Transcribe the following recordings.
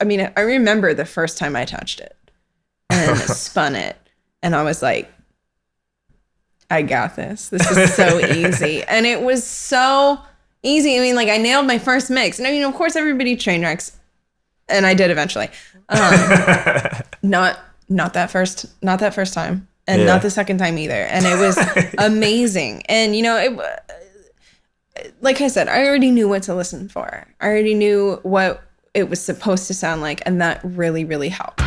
I remember the first time I touched it and spun it. And I was like, I got this. This is so easy. And it was so easy. I mean, like I nailed my first mix. And I mean, of course, everybody train wrecks. And I did eventually. Not that first time. And not the second time either. And it was amazing. And, you know, like I said, I already knew what to listen for. I already knew what it was supposed to sound like. And that really, really helped.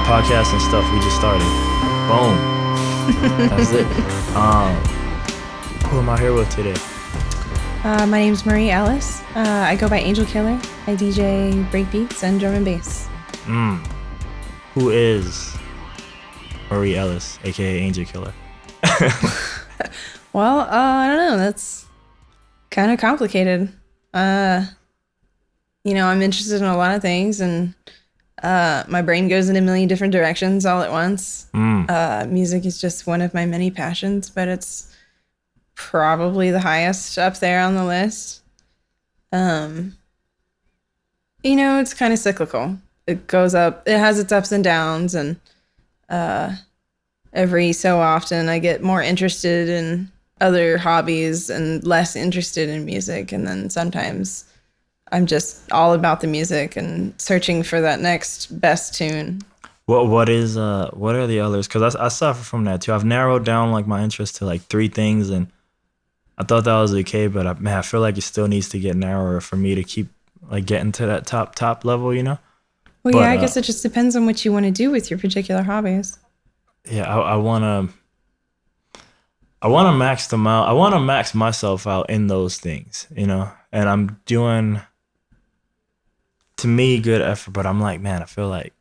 Podcast and stuff, we just started. Boom. That's it. Who am I here with today? My name's Marie Ellis. I go by anjlkllr. I DJ breakbeats and drum and bass. Who is Marie Ellis, aka anjlkllr? Well, I don't know. That's kind of complicated. You know, I'm interested in a lot of things, and my brain goes in a million different directions all at once. Music is just one of my many passions, but it's probably the highest up there on the list. You know, it's kind of cyclical. It goes up, it has its ups and downs, and every so often I get more interested in other hobbies and less interested in music, and then sometimes I'm just all about the music and searching for that next best tune. What are the others? Because I suffer from that too. I've narrowed down like my interest to like 3 things, and I thought that was okay, but I feel like it still needs to get narrower for me to keep like getting to that top level, you know? Well, yeah, I guess it just depends on what you want to do with your particular hobbies. Yeah, I wanna max them out. I wanna max myself out in those things, you know? And I'm doing, to me, good effort, but I'm like, man, I feel like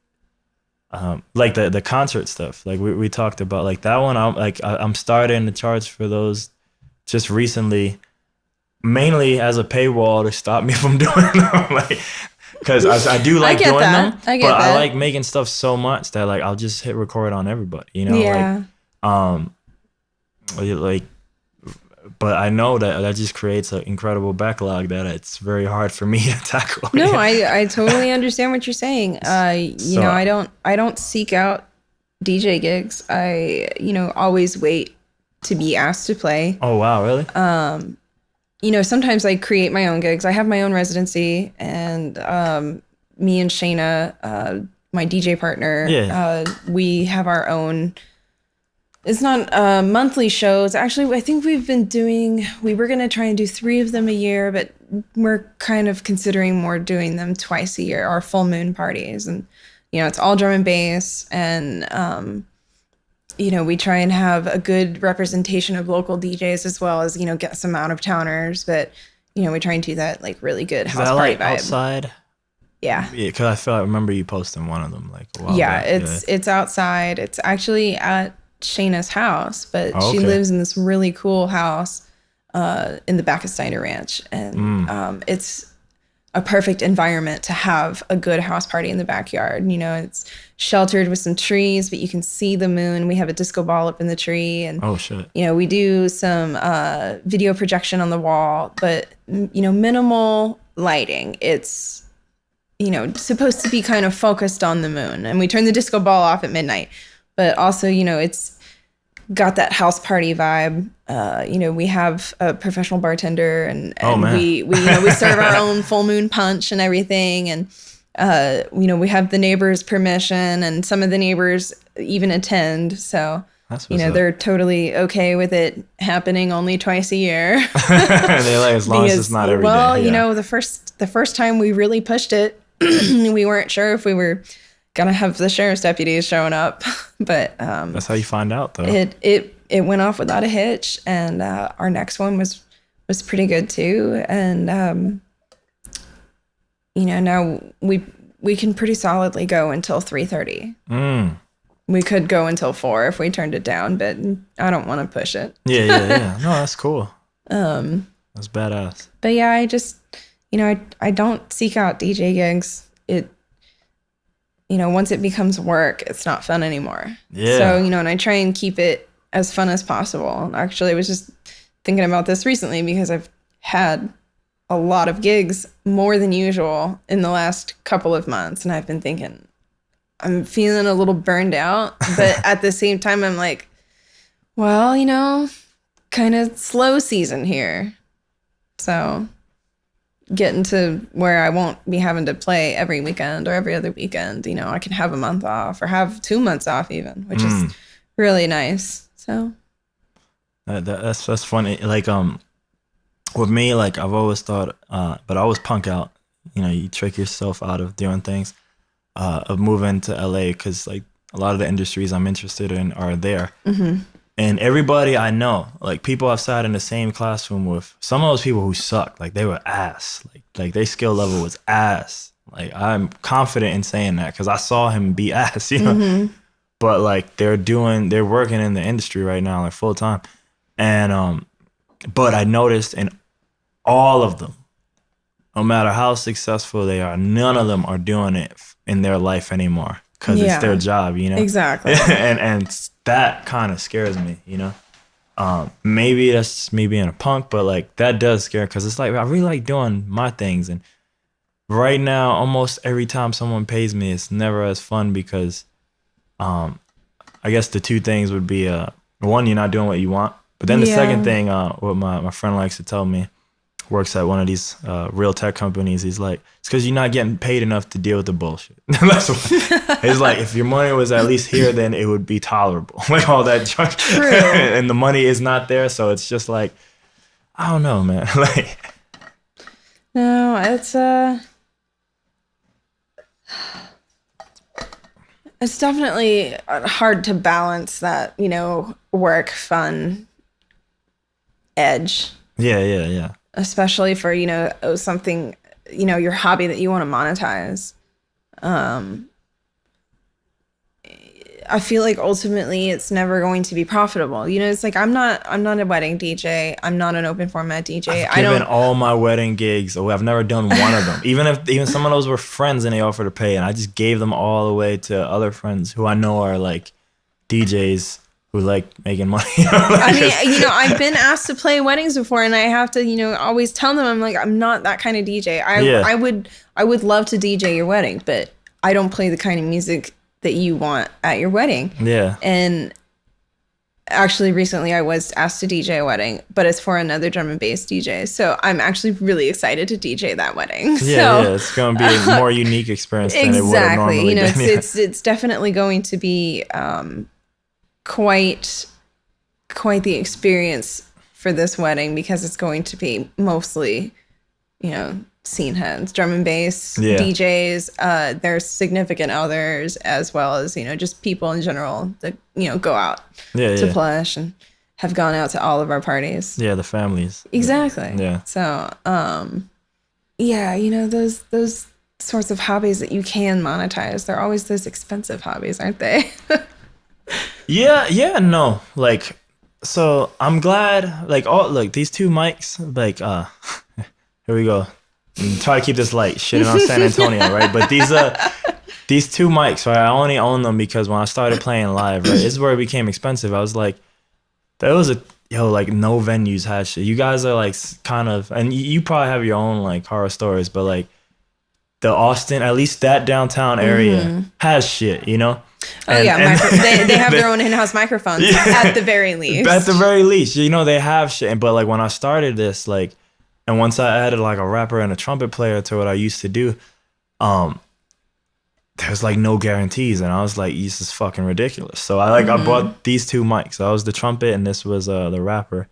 the concert stuff, like we talked about, like that one, I'm starting the charts for those just recently, mainly as a paywall to stop me from doing them, like, because I do like doing them, but I like making stuff so much that like I'll just hit record on everybody, you know? Yeah. Like, but I know that just creates an incredible backlog that it's very hard for me to tackle. No, I totally understand what you're saying. You know, I don't seek out DJ gigs. I, you know, always wait to be asked to play. Oh, wow, really? You know, sometimes I create my own gigs. I have my own residency, and me and Shayna, my DJ partner, we have our own. It's not monthly shows. Actually, I think we were going to try and do 3 of them a year, but we're kind of considering more doing them twice a year, our full moon parties. And, you know, it's all drum and bass. And, you know, we try and have a good representation of local DJs as well as, you know, get some out of towners. But, you know, we try and do that like really good house party vibe. Outside? Yeah. Yeah, because I remember you posting one of them like a while back. Yeah, it's outside. It's actually at Shayna's house, but she lives in this really cool house in the back of Steiner Ranch, and it's a perfect environment to have a good house party in the backyard. You know, it's sheltered with some trees, but you can see the moon. We have a disco ball up in the tree, and you know, we do some video projection on the wall, but you know, minimal lighting. It's, you know, supposed to be kind of focused on the moon, and we turn the disco ball off at midnight. But also, you know, it's got that house party vibe. You know, we have a professional bartender, and we serve our own full moon punch and everything. And, you know, we have the neighbors' permission, and some of the neighbors even attend. So That's you know, they're totally okay with it happening only twice a year. They're like, as long as it's not every day. Well, you know, the first time we really pushed it, we weren't sure if we were gonna have the sheriff's deputies showing up, but that's how you find out, though. It went off without a hitch, and our next one was pretty good too, and you know, now we can pretty solidly go until 3:30. We could go until 4 if we turned it down, but I don't want to push it. Yeah. No, that's cool. That's badass. But yeah, I just, you know, I don't seek out DJ gigs. It, you know, once it becomes work, it's not fun anymore. Yeah. So, you know, and I try and keep it as fun as possible. Actually, I was just thinking about this recently because I've had a lot of gigs, more than usual, in the last couple of months. And I've been thinking, I'm feeling a little burned out, but at the same time, I'm like, well, you know, kind of slow season here. So getting to where I won't be having to play every weekend or every other weekend, you know, I can have a month off or have 2 months off even, which is really nice. So that's funny. Like, with me, like I've always thought, but I always punk out, you know, you trick yourself out of doing things. Of moving to LA because like a lot of the industries I'm interested in are there. And everybody I know, like people I've sat in the same classroom with, some of those people who suck, like they were ass, like their skill level was ass. Like I'm confident in saying that because I saw him be ass, you know. But like they're working in the industry right now, like full time. And but I noticed in all of them, no matter how successful they are, none of them are doing it in their life anymore because it's their job, you know? Exactly. and that kind of scares me, you know? Maybe that's me being a punk, but like that does scare because it's like I really like doing my things. And right now, almost every time someone pays me, it's never as fun because I guess the two things would be one, you're not doing what you want. But then the second thing, what my friend likes to tell me, works at one of these real tech companies. He's like, it's because you're not getting paid enough to deal with the bullshit. That's what, it's like, if your money was at least here, then it would be tolerable. Like all that junk. True. And the money is not there. So it's just like, I don't know, man. Like, no, it's definitely hard to balance that, you know, work, fun edge. Yeah. Especially for, you know, something, you know, your hobby that you want to monetize. I feel like ultimately it's never going to be profitable. You know, it's like I'm not a wedding DJ. I'm not an open format DJ. I've given all my wedding gigs away. I've never done one of them. Even some of those were friends and they offered to pay, and I just gave them all away to other friends who I know are like DJs who like making money. I mean, you know, I've been asked to play weddings before, and I have to, you know, always tell them I'm like, I'm not that kind of DJ. I would love to DJ your wedding, but I don't play the kind of music that you want at your wedding. Yeah. And actually recently I was asked to DJ a wedding, but it's for another drum and bass DJ. So I'm actually really excited to DJ that wedding. Yeah, it's going to be a more unique experience than it would have normally you know, been. It's definitely going to be quite the experience for this wedding because it's going to be mostly, you know, scene heads, drum and bass, DJs, there's significant others, as well as, you know, just people in general that, you know, go out to Plush and have gone out to all of our parties. Yeah, the families. Exactly. Yeah. So, yeah, you know, those sorts of hobbies that you can monetize, they're always those expensive hobbies, aren't they? Yeah, no. Like, so I'm glad, like, these two mics, like, here we go. Try to keep this light, shitting on San Antonio, right? But these two mics, right? I only own them because when I started playing live, right, this is where it became expensive. I was like, there was like no venues had shit. You guys are like kind of, and you probably have your own like horror stories, but like the Austin, at least that downtown area has shit, you know? Oh, they have their own in-house microphones at the very least. At the very least, you know, they have shit. But like when I started this, like, and once I added like a rapper and a trumpet player to what I used to do, there's like no guarantees, and I was like, this is fucking ridiculous. So I bought these two mics. I was the trumpet, and this was the rapper.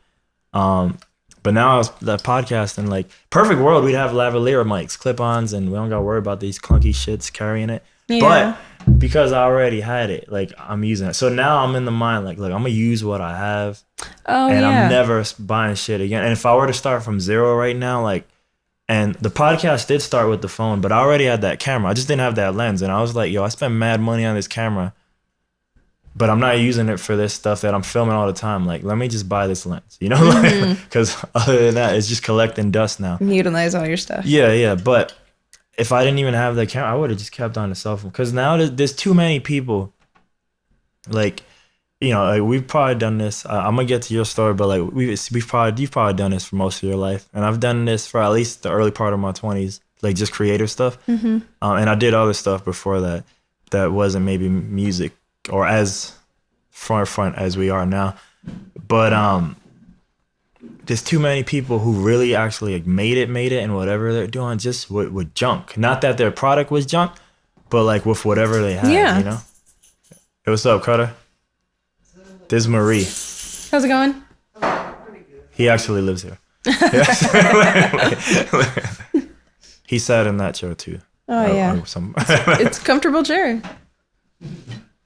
But now I was the podcast, and like perfect world, we'd have lavalier mics, clip-ons, and we don't gotta worry about these clunky shits carrying it. Yeah. But because I already had it, like I'm using it. So now I'm in the mind, like, look, I'm gonna use what I have. Oh, and I'm never buying shit again. And if I were to start from zero right now, like, and the podcast did start with the phone, but I already had that camera. I just didn't have that lens. And I was like, yo, I spent mad money on this camera, but I'm not using it for this stuff that I'm filming all the time. Like, let me just buy this lens, you know? Because other than that, it's just collecting dust now. Utilize all your stuff. Yeah. But if I didn't even have the camera, I would have just kept on the cell phone. Because now there's too many people. Like, you know, like we've probably done this. I'm gonna get to your story, but like you've probably done this for most of your life, and I've done this for at least the early part of my 20s, like just creative stuff. And I did other stuff before that wasn't maybe music or as front as we are now. But there's too many people who really actually like made it in whatever they're doing just with junk. Not that their product was junk, but like with whatever they had. You know. Hey, what's up, Cutter? This is Marie. How's it going? He actually lives here. He sat in that chair too. Oh yeah. It's a comfortable chair.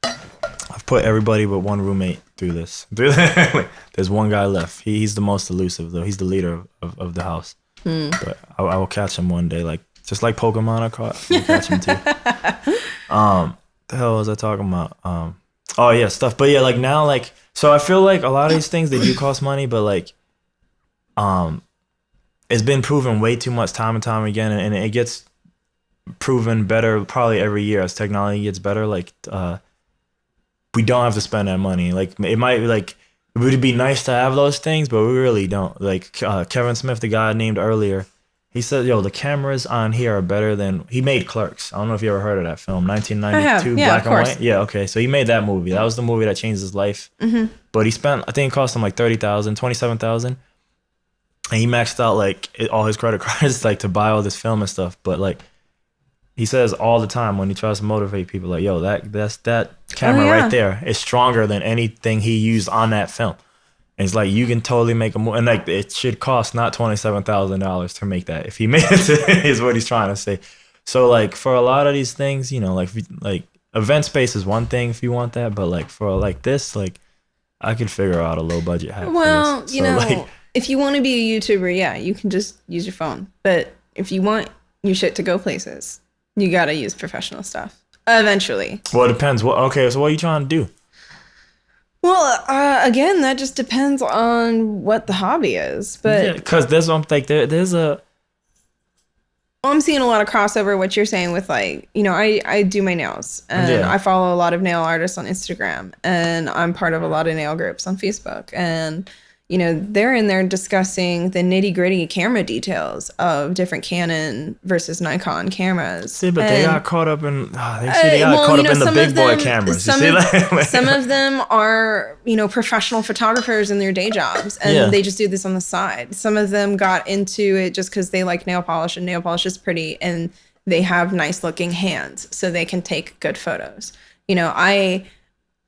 I've put everybody but one roommate through this. There's one guy left. He's the most elusive though. He's the leader of the house. But I will catch him one day, like just like Pokemon I caught. I'll catch him too. The hell was I talking about? Oh yeah, stuff. But yeah, like now, like so I feel like a lot of these things, they do cost money, but like it's been proven way too much time and time again, and it gets proven better probably every year as technology gets better. Like we don't have to spend that money. Like it might like it would be nice to have those things, but we really don't. Like Kevin Smith, the guy I named earlier, he said, yo, the cameras on here are better than... He made Clerks. I don't know if you ever heard of that film. 1992, black and white. Yeah, okay. So he made that movie. That was the movie that changed his life. But he spent... I think it cost him like $30,000, $27,000. And he maxed out like all his credit cards like to buy all this film and stuff. But like he says all the time when he tries to motivate people, like, yo, that camera right there is stronger than anything he used on that film. And it's like, you can totally make a movie. And like, it should cost not $27,000 to make that. If he made it, is what he's trying to say. So like, for a lot of these things, you know, like event space is one thing if you want that. But like, for like this, like, I could figure out a low budget hack. Well, you know, like, if you want to be a YouTuber, yeah, you can just use your phone. But if you want your shit to go places, you got to use professional stuff eventually. Well, it depends. Okay, so what are you trying to do? Well, again, that just depends on what the hobby is. But because there's there's a... I'm seeing a lot of crossover, what you're saying with like, you know, I do my nails and I follow a lot of nail artists on Instagram and I'm part of a lot of nail groups on Facebook. And, you know, they're in there discussing the nitty gritty camera details of different Canon versus Nikon cameras. See, but they got caught up in, they got caught up in the big boy cameras. You see that? Some of them are, you know, professional photographers in their day jobs and they just do this on the side. Some of them got into it just because they like nail polish and nail polish is pretty and they have nice looking hands so they can take good photos. You know,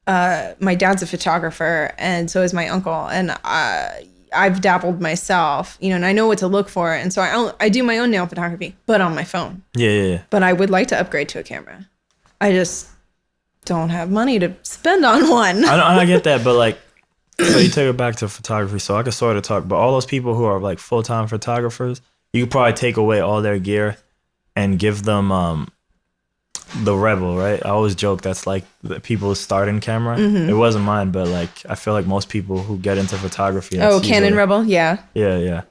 my dad's a photographer and so is my uncle and I've dabbled myself, you know, and I know what to look for. And so I do my own nail photography, but on my phone. Yeah. But I would like to upgrade to a camera. I just don't have money to spend on one. I get that, but like, so you take it back to photography. So I could sort of talk, but all those people who are like full-time photographers, you could probably take away all their gear and give them the Rebel, right? I always joke that's like the people's starting camera. It wasn't mine, but like I feel like most people who get into photography. Canon Rebel, yeah. Yeah.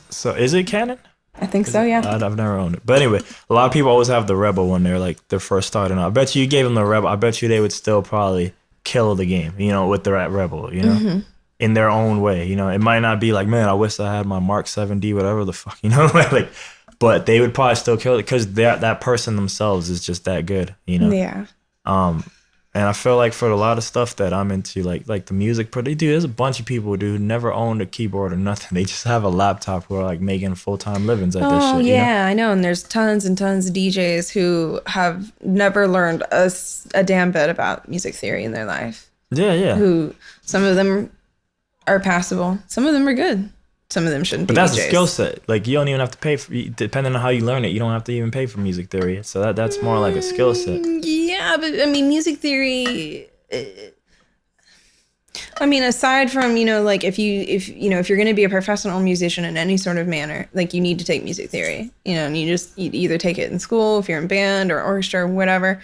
So is it Canon? I think so, yeah. I've never owned it, but anyway, a lot of people always have the Rebel when they're first starting out. I bet you gave them the Rebel. I bet you they would still probably kill the game, you know, with the Rebel, you know, in their own way. You know, it might not be like, man, I wish I had my Mark 7D, whatever the fuck, you know, like. But they would probably still kill it because that person themselves is just that good, you know? Yeah. And And I feel like for a lot of stuff that I'm into, like the music, but there's a bunch of people, dude, who never owned a keyboard or nothing. They just have a laptop who are like making full-time livings at this shit. Oh, yeah, I know. And there's tons and tons of DJs who have never learned a damn bit about music theory in their life. Yeah, yeah. Who, some of them are passable. Some of them are good. Some of them shouldn't be. But that's DJs. a skill set. Like, you don't even have to pay for, depending on how you learn it, you don't have to even pay for music theory. So that's more like a skill set. Yeah, but I mean, music theory. I mean, aside from, like if you're going to be a professional musician in any sort of manner, like you need to take music theory, and you either take it in school if you're in band or orchestra or whatever,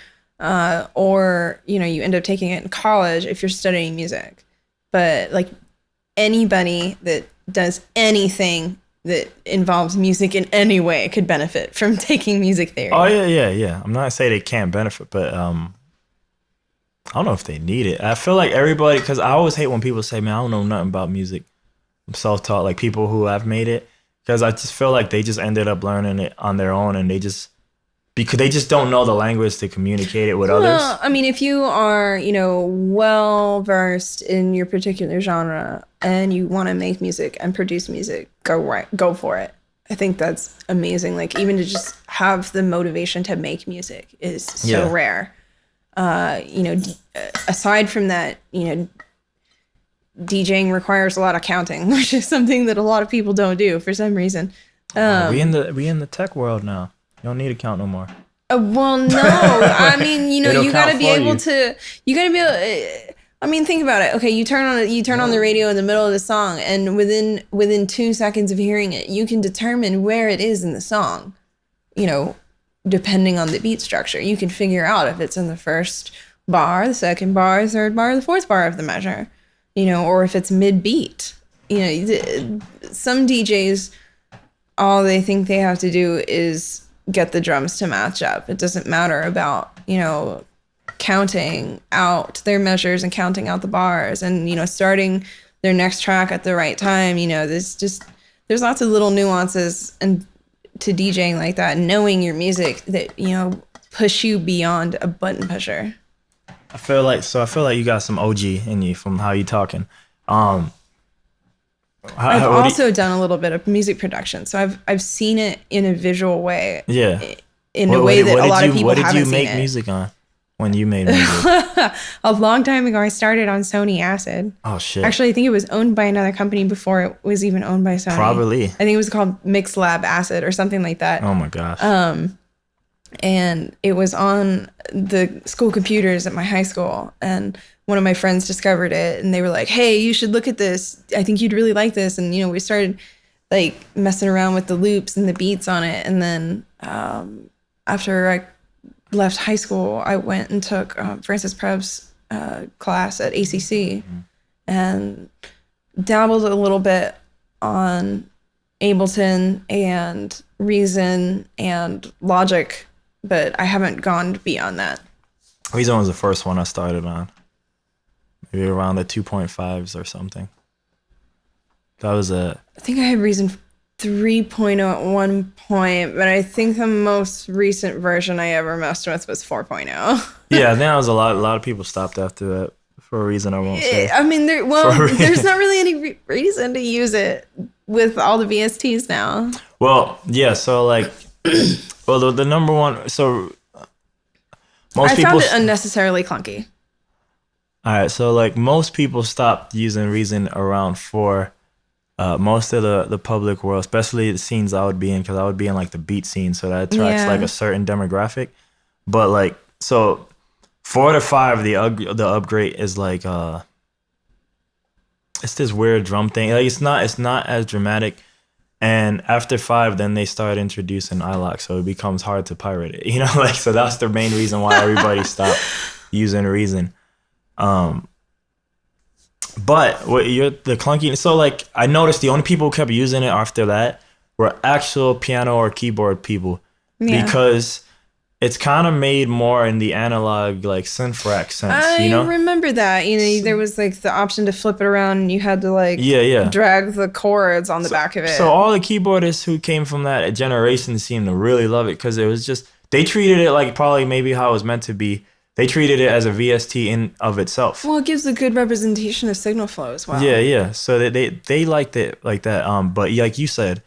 or, you end up taking it in college if you're studying music. But like anybody that does anything that involves music in any way could benefit from taking music theory. Oh, yeah. I'm not saying they can't benefit, but I don't know if they need it. I feel like everybody, because I always hate when people say, man, I don't know nothing about music. I'm self-taught, like people who have made it, because I just feel like they just ended up learning it on their own, and because they just don't know the language to communicate it with others. I mean, if you are, well versed in your particular genre and you want to make music and produce music, go for it. I think that's amazing. Like, even to just have the motivation to make music is so rare. Aside from that, DJing requires a lot of counting, which is something that a lot of people don't do for some reason. We in the tech world now. You don't need to count no more. Well, no. I mean, you got to be able to. You got to be able. I mean, think about it. Okay, you turn on the radio in the middle of the song, and within 2 seconds of hearing it, you can determine where it is in the song. Depending on the beat structure, you can figure out if it's in the first bar, the second bar, the third bar, the fourth bar of the measure. Or if it's mid beat. Some DJs, all they think they have to do is get the drums to match up. It doesn't matter about, counting out their measures and counting out the bars and, starting their next track at the right time. There's lots of little nuances and to DJing like that, knowing your music that, push you beyond a button pusher. I feel like you got some OG in you from how you talking. I've also done a little bit of music production, so I've seen it in a visual way. Yeah. In a way that a lot of people haven't seen it. What did you make music on when you made music? A long time ago, I started on Sony Acid. Oh, shit. Actually, I think it was owned by another company before it was even owned by Sony. Probably. I think it was called Mix Lab Acid or something like that. Oh, my gosh. And it was on the school computers at my high school. And one of my friends discovered it and they were like, hey, you should look at this. I think you'd really like this. And, we started like messing around with the loops and the beats on it. And then after I left high school, I went and took Francis Preb's class at ACC and dabbled a little bit on Ableton and Reason and Logic, but I haven't gone beyond that. Reason was the first one I started on. Maybe around the 2.5s or something. That was I think I had Reason 3.0 at one point, but I think the most recent version I ever messed with was 4.0. Yeah, I think that was a lot of people stopped after that for a reason I won't say. I mean, there's not really any reason to use it with all the VSTs now. Well, yeah, so like, well, the number one, so most people... I found it unnecessarily clunky. All right, so like most people stopped using Reason around 4. Most of the public world, especially the scenes I would be in, because I would be in like the beat scene, so that attracts like a certain demographic. But like, so 4 to 5, the upgrade is like it's this weird drum thing. Like it's not as dramatic. And after 5, then they start introducing iLok, so it becomes hard to pirate it. Like so that's the main reason why everybody stopped using Reason. But the clunky. So like I noticed the only people who kept using it after that were actual piano or keyboard people, because it's kind of made more in the analog like synth rack sense. I remember that. There was like the option to flip it around, and you had to like drag the chords on the back of it. So all the keyboardists who came from that generation seemed to really love it because it was just they treated it like probably maybe how it was meant to be. They treated it as a VST in of itself. Well, it gives a good representation of signal flow as well. Yeah. So they liked it like that. But like you said,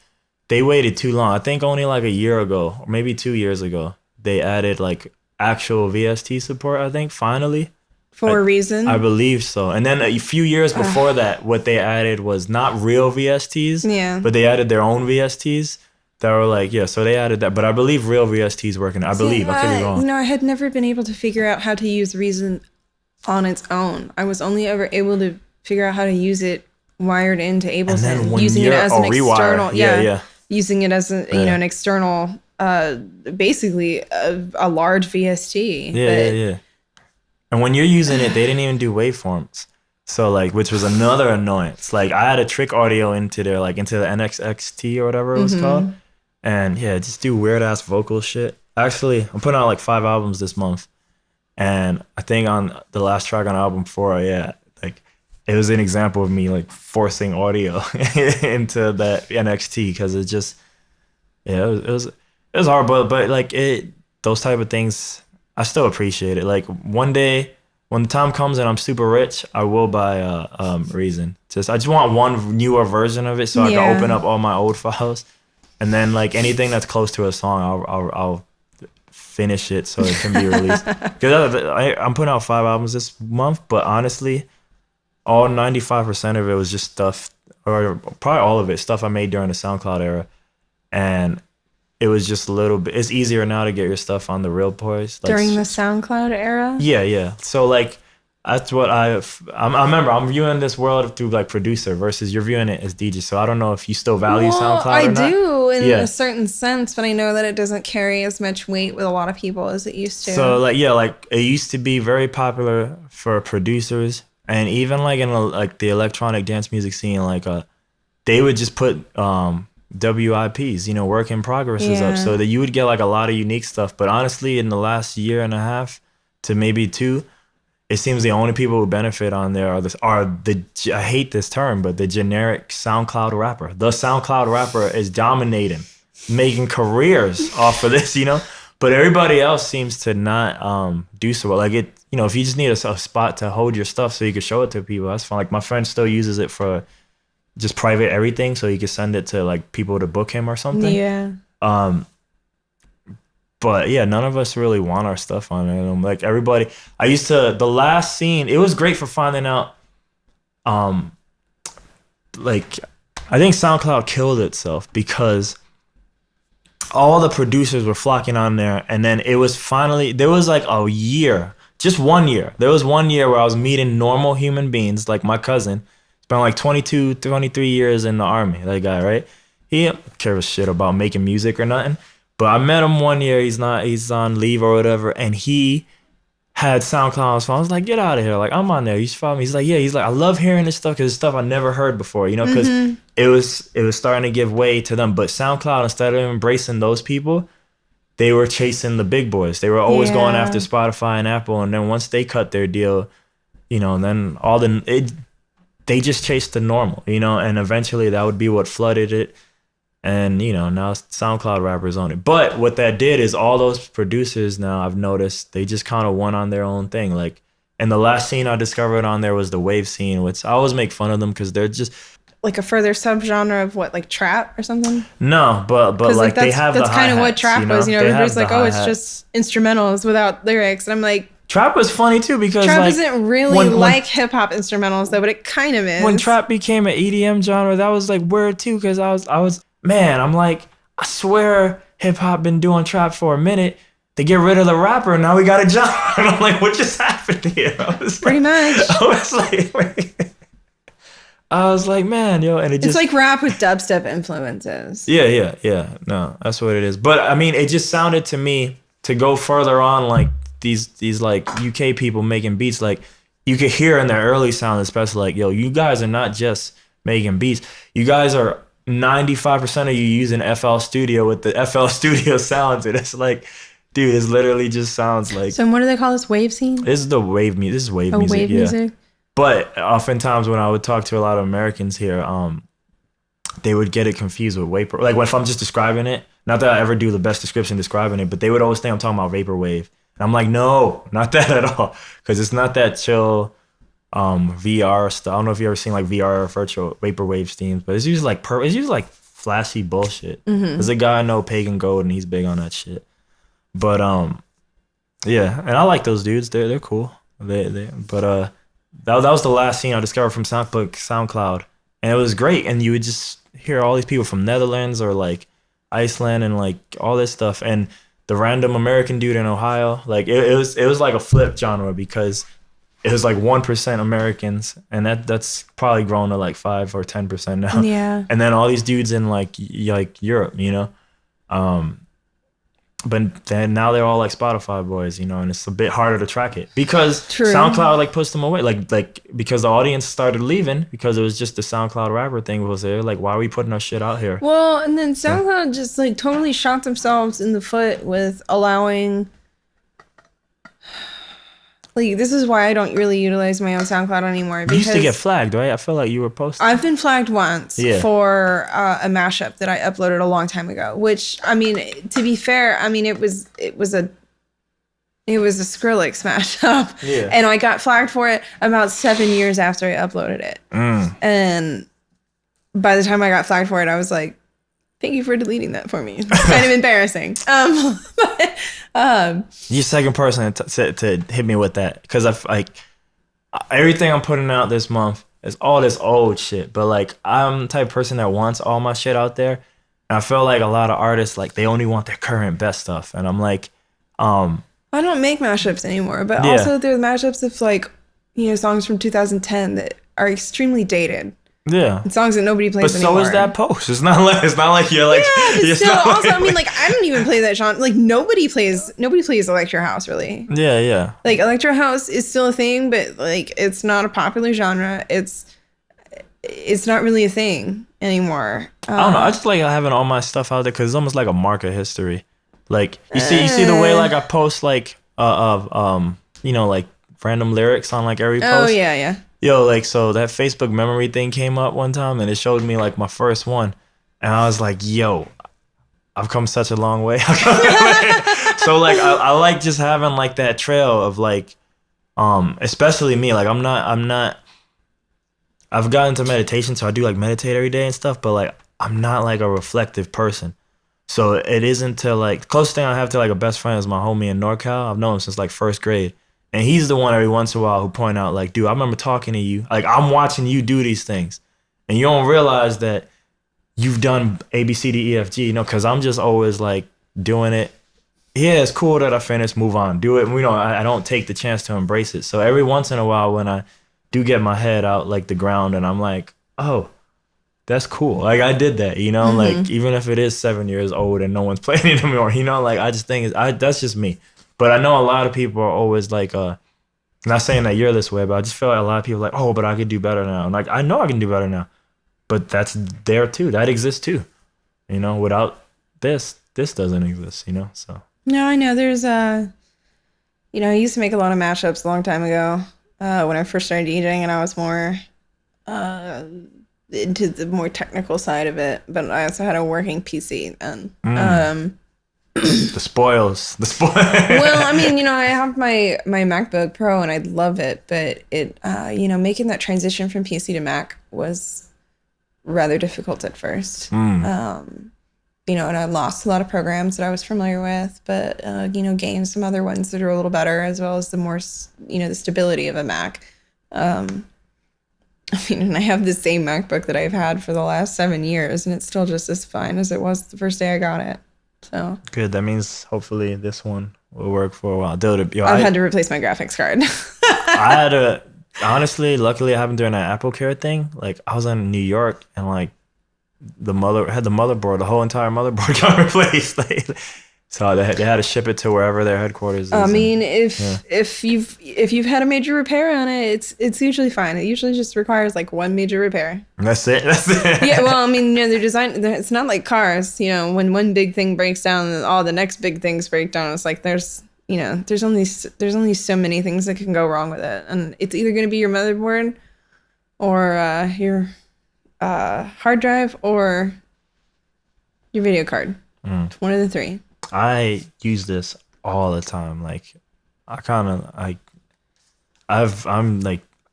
they waited too long. I think only like a year ago, or maybe 2 years ago, they added like actual VST support. I think finally. For a reason? I believe so. And then a few years before that, what they added was not real VSTs, but they added their own VSTs that were like, so they added that. But I believe real VSTs working. I believe. I could be wrong. I had never been able to figure out how to use Reason on its own. I was only ever able to figure out how to use it wired into Ableton, using it as an external. Using it as an external, basically a large VST. Yeah. And when you're using it, they didn't even do waveforms. So like, which was another annoyance. Like I had a trick audio into there, like into the NXXT or whatever it was called. And just do weird ass vocal shit. Actually, I'm putting out like 5 albums this month. And I think on the last track on album 4, like it was an example of me like forcing audio into that NXT because it just, it was hard, but like those type of things, I still appreciate it. Like one day when the time comes and I'm super rich, I will buy Reason. I just want one newer version of it so I can open up all my old files, and then like anything that's close to a song, I'll finish it so it can be released. Because I'm putting out 5 albums this month, but honestly, all 95% of it was just stuff, or probably all of it, stuff I made during the SoundCloud era, and it was just a little bit. It's easier now to get your stuff on the real boys. Like, during the SoundCloud era? Yeah. So like, that's what I remember. I'm viewing this world through like producer versus you're viewing it as DJ. So I don't know if you still value SoundCloud or not. I do in a certain sense, but I know that it doesn't carry as much weight with a lot of people as it used to. So like, like it used to be very popular for producers, and even like in like the electronic dance music scene, like they would just put WIPs, work in progresses up, so that you would get like a lot of unique stuff. But honestly, in the last year and a half to maybe 2, it seems the only people who benefit on there are the I hate this term, but the generic SoundCloud rapper. The SoundCloud rapper is dominating, making careers off of this, But everybody else seems to not do so well. Like it, if you just need a spot to hold your stuff so you can show it to people, that's fine. Like my friend still uses it for just private everything, so he could send it to like people to book him or something. Yeah. But none of us really want our stuff on it. Like everybody, the last scene, it was great for finding out. Like I think SoundCloud killed itself because all the producers were flocking on there, and then it was finally, there was like a year, just 1 year. There was 1 year where I was meeting normal human beings, like my cousin. Spent like 22, 23 years in the army, that guy, right? He don't care a shit about making music or nothing. But I met him 1 year, he's on leave or whatever, and he had SoundCloud on his phone. I was like, get out of here. Like, I'm on there. You should follow me. He's like, I love hearing this stuff because it's stuff I never heard before, because it was starting to give way to them. But SoundCloud, instead of embracing those people, they were chasing the big boys. They were always going after Spotify and Apple. And then once they cut their deal, then they just chased the normal, and eventually that would be what flooded it. And, now SoundCloud rappers on it. But what that did is all those producers now, I've noticed, they just kind of went on their own thing. Like, and the last scene I discovered on there was the wave scene, which I always make fun of them because they're just... Like a further subgenre of what, like trap or something? No, but like they have the hi-hats. That's kind of what trap was, everybody's like, oh, it's just instrumentals without lyrics. And I'm like... Trap was funny too because trap isn't really like hip hop instrumentals though, but it kind of is. When trap became an EDM genre, that was like weird too because I was I'm like, I swear hip hop been doing trap for a minute. They get rid of the rapper and now we got a genre. And I'm like, what just happened here? Pretty much. I was like, man, and it's like rap with dubstep influences. Yeah. No, that's what it is. But I mean, it just sounded to me to go further on like these like UK people making beats, like you could hear in their early sound, especially like, you guys are not just making beats. You guys are 95% of you using FL Studio with the FL Studio sounds. And it's like, dude, it literally just sounds like. So what do they call this, wave scene? This is the wave music. This is wave music. Wave music. But oftentimes when I would talk to a lot of Americans here, they would get it confused with vapor. Like if I'm just describing it, not that I ever do the best description describing it, but they would always think I'm talking about vaporwave. And I'm like, no, not that at all, because it's not that chill. VR stuff. I don't know if you ever seen like VR or virtual vaporwave steams, but it's usually like it's usually like flashy bullshit. There's a guy I know, Pagan Gold, and he's big on that shit. But yeah, and I like those dudes. They're cool. But that was the last scene I discovered from SoundCloud, and it was great. And you would just hear all these people from Netherlands or like Iceland and like all this stuff, and the random American dude in Ohio. Like it was like a flip genre because it was like 1% Americans, and that's probably grown to like 5 or 10% now. Yeah. And then all these dudes in like Europe, you know. But then now they're all like Spotify boys, you know, and it's a bit harder to track it because SoundCloud like pushed them away, like because the audience started leaving because it was just the SoundCloud rapper thing was there. Like, why are we putting our shit out here? Well, and then SoundCloud just like totally shot themselves in the foot with allowing. Like, this is why I don't really utilize my own SoundCloud anymore. You used to get flagged, right? I feel like you were posting. I've been flagged once for a mashup that I uploaded a long time ago. Which, I mean, to be fair, I mean it was a Skrillex mashup, and I got flagged for it about 7 years after I uploaded it. And by the time I got flagged for it, I was like, thank you for deleting that for me. It's kind of embarrassing. You're second person to hit me with that because I like everything I'm putting out this month is all this old shit. But like I'm the type of person that wants all my shit out there, and I feel like a lot of artists like they only want their current best stuff, and I'm like, I don't make mashups anymore, but also there's mashups of like songs from 2010 that are extremely dated. Yeah, and songs that nobody plays but anymore. So is that post. It's not like you're like. Yeah, but still, also, I mean, like I don't even play that genre. Like nobody plays electro house really. Yeah. Like electro house is still a thing, but like it's not a popular genre. It's not really a thing anymore. I don't know. I just like having all my stuff out there because it's almost like a mark of history. Like you see the way like I post like like random lyrics on like every post. Oh yeah. Yo, like, so that Facebook memory thing came up one time and it showed me like my first one. And I was like, yo, I've come such a long way. So like, I like just having like that trail of like, especially me, like I've gotten into meditation. So I do like meditate every day and stuff, but like, I'm not like a reflective person. So it isn't to like, the closest thing I have to like a best friend is my homie in NorCal. I've known him since like first grade. And he's the one every once in a while who point out, like, dude, I remember talking to you. Like, I'm watching you do these things. And you don't realize that you've done A, B, C, D, E, F, G, you know, because I'm just always, like, doing it. Yeah, it's cool that I finished, move on, do it. You know, I don't take the chance to embrace it. So every once in a while when I do get my head out, like, the ground, and I'm like, oh, that's cool. Like, I did that, you know? Like, even if it is 7 years old and no one's playing it anymore, you know? Like, I just think that's just me. But I know a lot of people are always like, not saying that you're this way, but I just feel like a lot of people are like, oh, but I could do better now. And like, I know I can do better now, but that's there too. That exists too. You know, without this doesn't exist, you know? So. No, I know there's I used to make a lot of mashups a long time ago when I first started DJing and I was more into the more technical side of it, but I also had a working PC and, The spoils. Well, I mean, I have my MacBook Pro and I love it, but it, making that transition from PC to Mac was rather difficult at first. And I lost a lot of programs that I was familiar with, but, gained some other ones that are a little better, as well as the more, the stability of a Mac. And I have the same MacBook that I've had for the last 7 years, and it's still just as fine as it was the first day I got it. So good. That means hopefully this one will work for a while. I've had to replace my graphics card. I had honestly, luckily I haven't done that Apple Care thing. Like I was in New York and like the motherboard, the whole entire motherboard got replaced. So they had to ship it to wherever their headquarters is. I mean, if you've had a major repair on it, it's usually fine. It usually just requires like one major repair. That's it. Yeah, well, I mean, they're designed. It's not like cars. When one big thing breaks down, all the next big things break down. It's like there's only so many things that can go wrong with it, and it's either going to be your motherboard, or your hard drive, or your video card. It's one of the three. I use this all the time. Like I kind of like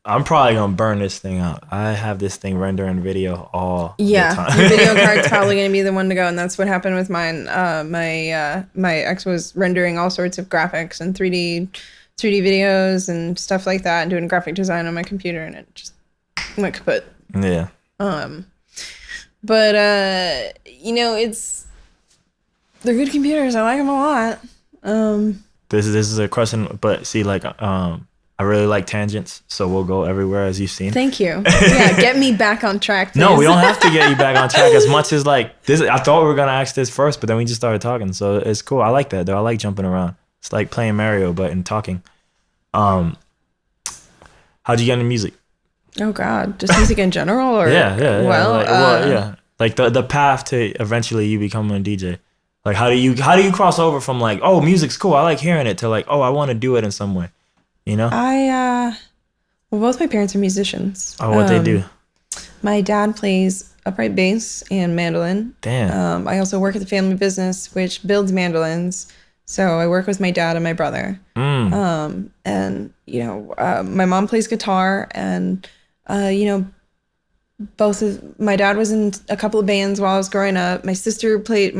I'm probably gonna burn this thing out. I have this thing rendering video all the time. Your video card's probably gonna be the one to go, and that's what happened with mine. My ex was rendering all sorts of graphics and 3D videos and stuff like that, and doing graphic design on my computer, and it just went kaput. Yeah. But they're good computers. I like them a lot. This is a question, but see, like, I really like tangents, so we'll go everywhere, as you've seen. Thank you. Yeah, get me back on track, please. No, we don't have to get you back on track as much as like this. I thought we were gonna ask this first, but then we just started talking, so it's cool. I like that though. I like jumping around. It's like playing Mario, but in talking. How'd you get into music? Oh God, just music in general, or yeah. Well, like the path to eventually you becoming a DJ. Like how do you cross over from like, oh, music's cool, I like hearing it, to like, oh, I want to do it in some way, you know? well, both my parents are musicians. Oh, what they do? My dad plays upright bass and mandolin. Damn. I also work at the family business, which builds mandolins. So I work with my dad and my brother. And my mom plays guitar, and my dad was in a couple of bands while I was growing up. My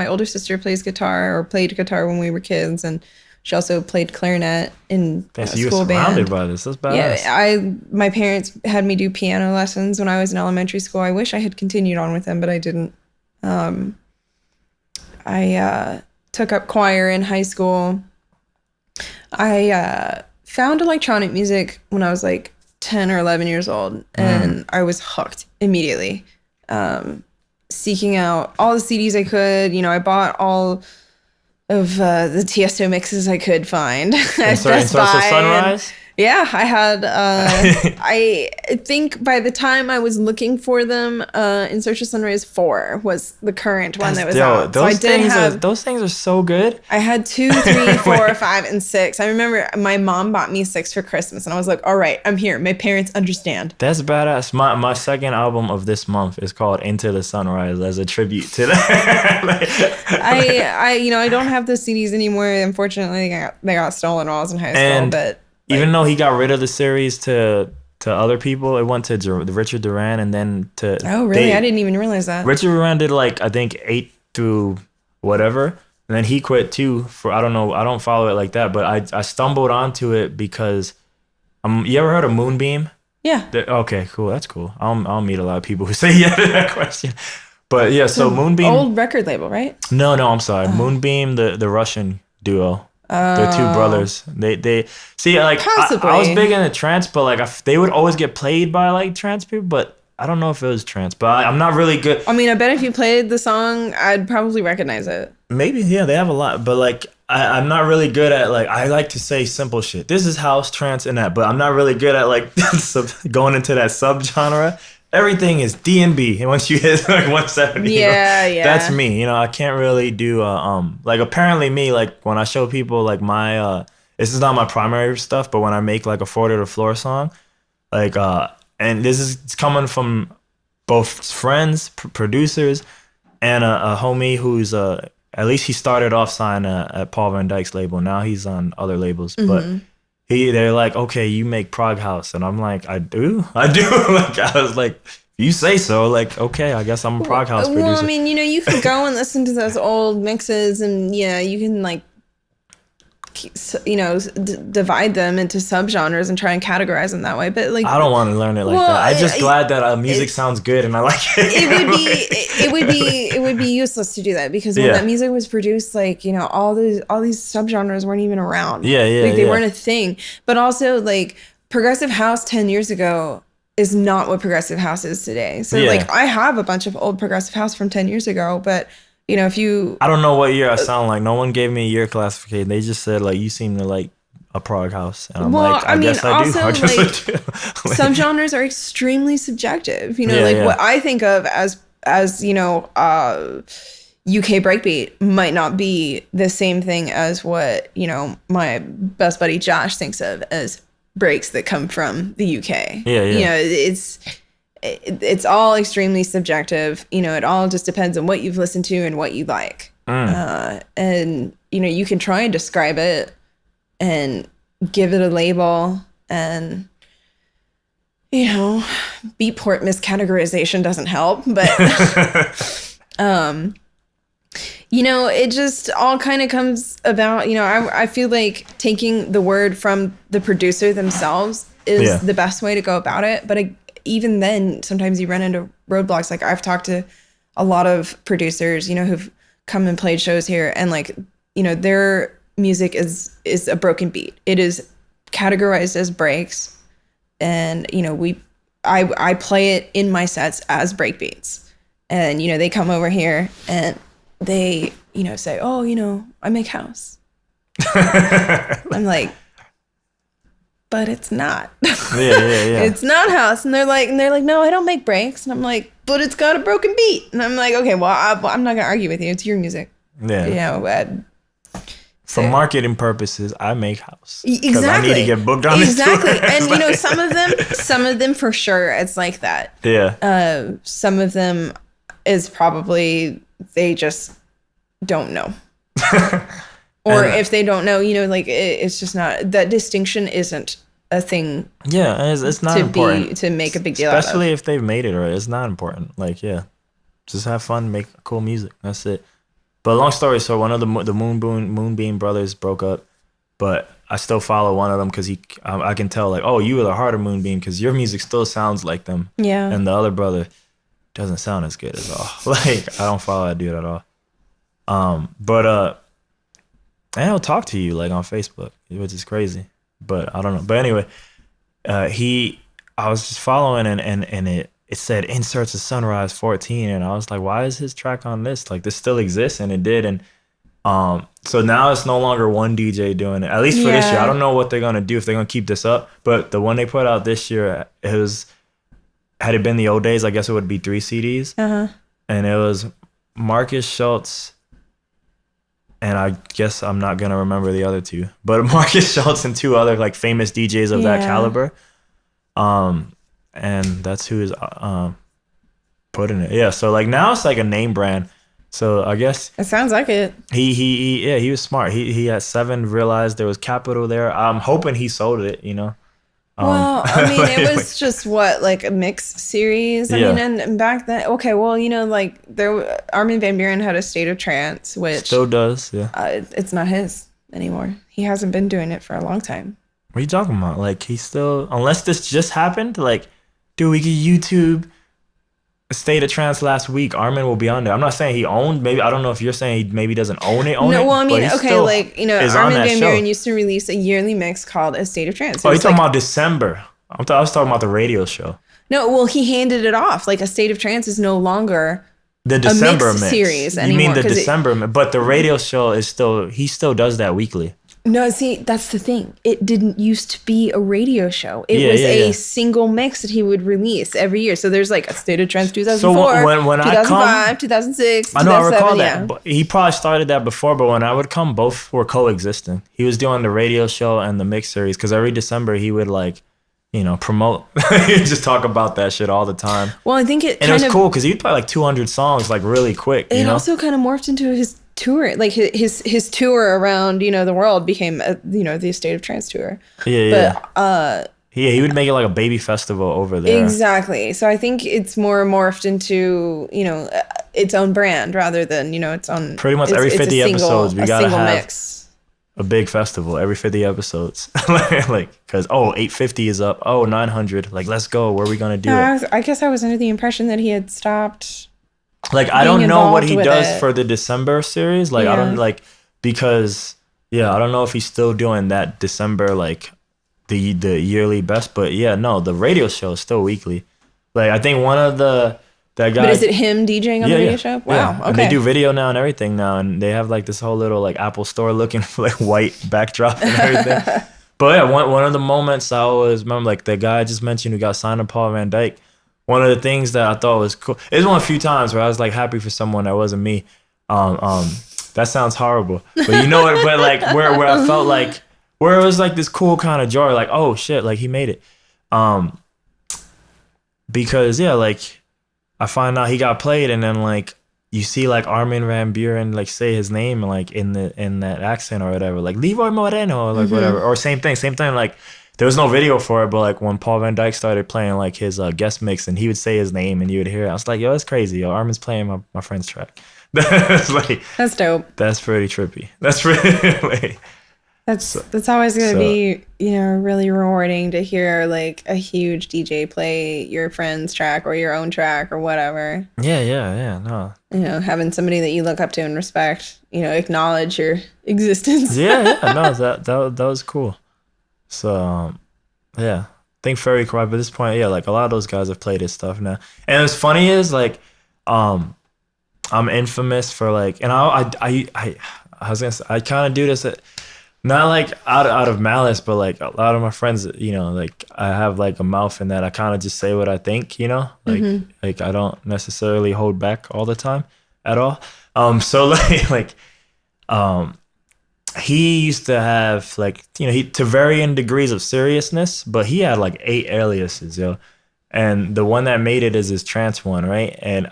older sister plays guitar, or played guitar when we were kids, and she also played clarinet in a school band. You were surrounded by this. That's badass. Yeah, my parents had me do piano lessons when I was in elementary school. I wish I had continued on with them, but I didn't. I took up choir in high school. I found electronic music when I was like 10 or 11 years old, and I was hooked immediately. Seeking out all the CDs I could. I bought all of the Tiesto mixes I could find at Best Buy. Sunrise? Yeah, I had, I think by the time I was looking for them, In Search of Sunrise 4 was the current one that was out. Those things are so good. I had 2, 3, 4, 5, and 6. I remember my mom bought me 6 for Christmas, and I was like, all right, I'm here. My parents understand. That's badass. My second album of this month is called Into the Sunrise, as a tribute to that. I don't have the CDs anymore. Unfortunately, they got stolen while I was in high school, but... Even though he got rid of the series to other people, it went to Richard Duran, and then to... Oh, really? I didn't even realize that. Richard Duran did like, I think 8 through whatever, and then he quit too for, I don't know, I don't follow it like that, but I stumbled onto it because, you ever heard of Moonbeam? Yeah. Okay, cool. That's cool. I'll meet a lot of people who say yeah to that question. But yeah, so Moonbeam... Old record label, right? No, I'm sorry. Moonbeam, the Russian duo. They're two brothers. They see, like, I was big into trance, but like they would always get played by like trance people, but I don't know if it was trance. But I'm not really good. I mean, I bet if you played the song, I'd probably recognize it. Maybe, yeah, they have a lot, but like I'm not really good at, like, I like to say simple shit. This is house, trance, and that, but I'm not really good at like going into that subgenre. Everything is D&B, and once you hit like 170, yeah, that's me. I can't really do like, apparently me, like when I show people like my this is not my primary stuff, but when I make like a 4 to the floor song, like and this is coming from both friends, producers, and a homie who's at least he started off signed at Paul Van Dyk's label. Now he's on other labels, but they're like, okay, you make prog house, and I'm like, I do. Like, I was like, you say so. Like, okay, I guess I'm a prog house producer. Well, I mean, you can go and listen to those old mixes, and you can like, divide them into subgenres and try and categorize them that way. But like, I don't want to learn it like that. I'm just glad that music sounds good and I like it. It would be useless to do that, because when that music was produced, like, all these subgenres weren't even around. They weren't a thing. But also, like, progressive house 10 years ago is not what progressive house is today. So like, I have a bunch of old progressive house from 10 years ago, but if you... I don't know what year I sound like. No one gave me a year classification. They just said, like, you seem to like a prog house. And I'm like, I guess I do. I guess I do. Some genres are extremely subjective. What I think of as UK breakbeat might not be the same thing as what, my best buddy Josh thinks of as breaks that come from the UK. It's all extremely subjective. It all just depends on what you've listened to and what you like. And, you can try and describe it and give it a label and, you know, beatport miscategorization doesn't help, but you know, it just all kind of comes about, you know, I feel like taking the word from the producer themselves is the best way to go about it. But even then, sometimes you run into roadblocks. Like I've talked to a lot of producers, you know, who've come and played shows here, and like, you know, their music is a broken beat. It is categorized as breaks, and you know, I play it in my sets as break beats, and you know, they come over here and they, you know, say, oh, you know, I make house. I'm like, but it's not. Yeah. It's not house. And they're like, no, I don't make breaks. And I'm like, but it's got a broken beat. And I'm like, okay, well, I'm not gonna argue with you. It's your music. Yeah. You know, for marketing purposes, I make house. Exactly. I need to get booked on this tour. And you know, some of them for sure, it's like that. Yeah. Some of them is probably they just don't know. Or if they don't know, you know, like it's just not, that distinction isn't a thing. Yeah, it's not important to make a big deal out of. Especially if they've made it right. It's not important. Like, yeah, just have fun, make cool music. That's it. But long story short, one of the Moonbeam brothers broke up, but I still follow one of them because I can tell like, oh, you were the harder Moonbeam because your music still sounds like them. Yeah. And the other brother doesn't sound as good at all. Like, I don't follow that dude at all. But and he'll talk to you like on Facebook, which is crazy. But I don't know. But anyway, I was just following and it said inserts of Sunrise 14, and I was like, why is his track on this? Like, this still exists, and it did. And so now it's no longer one DJ doing it. At least for this year, I don't know what they're gonna do, if they're gonna keep this up. But the one they put out this year, had it been the old days, I guess it would be 3 CDs. And it was Marcus Schultz, and I guess I'm not gonna remember the other two, but Marcus Schultz and 2 other like famous DJs of that caliber. And that's who is putting it. Yeah, so like now it's like a name brand. So I guess it sounds like it. He was smart. He at 7 realized there was capital there. I'm hoping he sold it, you know. Well, I mean, it was just like a mix series. I mean, and back then, okay, well, you know, like Armin van Buuren had a State of Trance, which still does, yeah. It's not his anymore. He hasn't been doing it for a long time. What are you talking about? Like, he's still, unless this just happened, like, dude, we could YouTube a State of Trance last week. Armin will be on there. I'm not saying he owned. Maybe, I don't know if you're saying he maybe doesn't own it. No, well, I mean, okay, like, you know, Armin van Buuren used to release a yearly mix called A State of Trance. Oh, you're talking about December. I was talking about the radio show. No, well, he handed it off. Like, A State of Trance is no longer the December mix series anymore. You mean the December mix? But the radio show is still, he still does that weekly. No, see, that's the thing. It didn't used to be a radio show. It was a single mix that he would release every year. So there's like A State of Trance 2004, so when 2005, 2006, I know, I recall that. But he probably started that before, but when I would come, both were coexisting. He was doing the radio show and the mix series because every December he would like, you know, promote. He'd just talk about that shit all the time. Well, I think it was cool because he'd play like 200 songs like really quick. It also kind of morphed into his tour, like his tour around, you know, the world became you know, the State of Trance tour. But he would make it like a baby festival over there. Exactly. So I think it's more morphed into, you know, its own brand rather than, you know, its own. Pretty much every 50 episodes we gotta have mix. A big festival every 50 episodes. Like, because 850 is up, 900, like, let's go, where are we gonna do it? I guess I was under the impression that he had stopped. Like, I don't know what he does for the December series. Like, I don't, like, because, I don't know if he's still doing that December, like, the yearly best. But, the radio show is still weekly. Like, I think one of that guy. But is it him DJing on the radio show? Wow, yeah. Okay. And they do video now and everything now. And they have, like, this whole little, like, Apple Store looking, like, white backdrop and everything. But, one of the moments I always remember, like, the guy I just mentioned who got signed to Paul Van Dyke. One of the things that I thought was cool. It was one of a few times where I was like happy for someone that wasn't me. That sounds horrible, but you know what? But like where I felt like where it was like this cool kind of joy, like, oh shit, like he made it. Because like I find out he got played, and then like you see like Armin van Buuren like say his name like in that accent or whatever, like Leroy Moreno or like whatever, or same thing. Like there was no video for it, but like when Paul Van Dyke started playing like his guest mix, and he would say his name and you would hear it, I was like, yo, that's crazy. Yo, Armin's playing my friend's track. That's like, that's dope. That's pretty trippy. That's really. That's always going to be, you know, really rewarding to hear like a huge DJ play your friend's track or your own track or whatever. Yeah. No. You know, having somebody that you look up to and respect, you know, acknowledge your existence. Yeah. No, that was cool. So, yeah. I think Ferry Corrupt at this point, yeah, like a lot of those guys have played his stuff now. And what's funny is like, I'm infamous for like, and I was gonna say, I kind of do this not like out of malice, but like a lot of my friends, you know, like I have like a mouth in that I kind of just say what I think, you know, like I don't necessarily hold back all the time at all. So he used to have like, you know, he to varying degrees of seriousness, but he had like 8 aliases, yo. And the one that made it is his trance one, right? And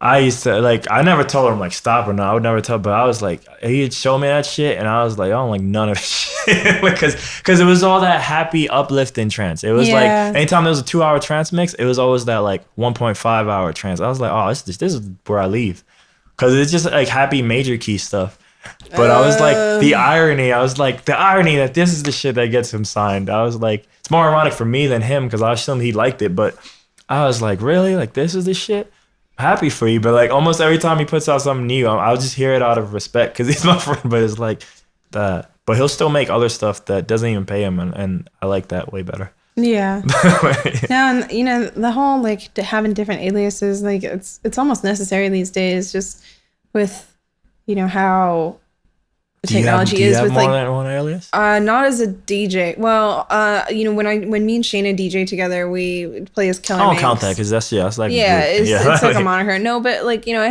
I used to like, I never told him like stop or no, I would never tell, but I was like, he'd show me that shit and I was like, I don't like none of this shit. Because it was all that happy uplifting trance. It was like, anytime there was a 2-hour trance mix, it was always that like 1.5 hour trance. I was like, oh, this is where I leave. Because it's just like happy major key stuff. But I was like, the irony that this is the shit that gets him signed. I was like, it's more ironic for me than him because I assumed he liked it. But I was like, really? Like, this is the shit? Happy for you, but like almost every time he puts out something new, I'll just hear it out of respect because he's my friend. But it's like that. But he'll still make other stuff that doesn't even pay him, and I like that way better. Yeah. Now, and you know, the whole like having different aliases, like it's almost necessary these days, just with, you know, how technology is with more than one alias? Not as a DJ. Well, you know, when me and Shayna DJ together, we play as Killer. I don't Manx. count that because that's like it's like a moniker. No, but like, you know, I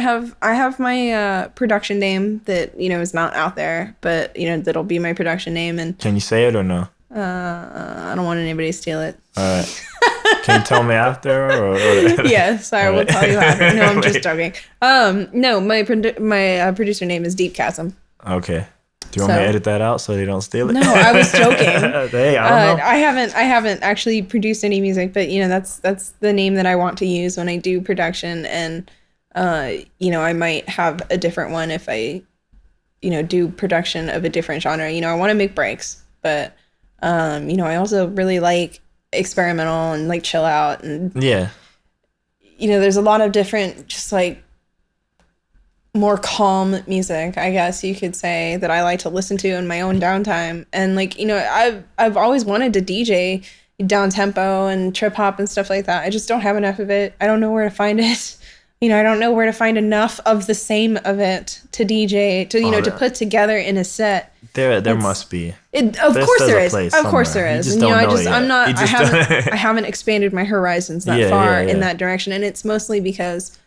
have my production name that, you know, is not out there, but you know, that'll be my production name. And can you say it or no? I don't want anybody to steal it. All right. Can you tell me after? Or Yes, I will tell you after. No, I'm just joking. No, my producer name is Deep Chasm. Okay. Do you want me to edit that out so they don't steal it? No, I was joking. Hey, I don't know. I haven't actually produced any music, but you know, that's the name that I want to use when I do production, and you know, I might have a different one if I, you know, do production of a different genre. You know, I want to make breaks, but you know, I also really like experimental and like chill out, and yeah, you know, there's a lot of different just like more calm music, I guess you could say, that I like to listen to in my own downtime. And like, you know, I've always wanted to DJ down tempo and trip hop and stuff like that. I just don't have enough of it. I don't know where to find it. You know, I don't know where to find enough of the same of it to DJ, to, you know, to put together in a set. There must be. Of course there is. Of course there is. And you know, I haven't expanded my horizons that far in that direction. And it's mostly because,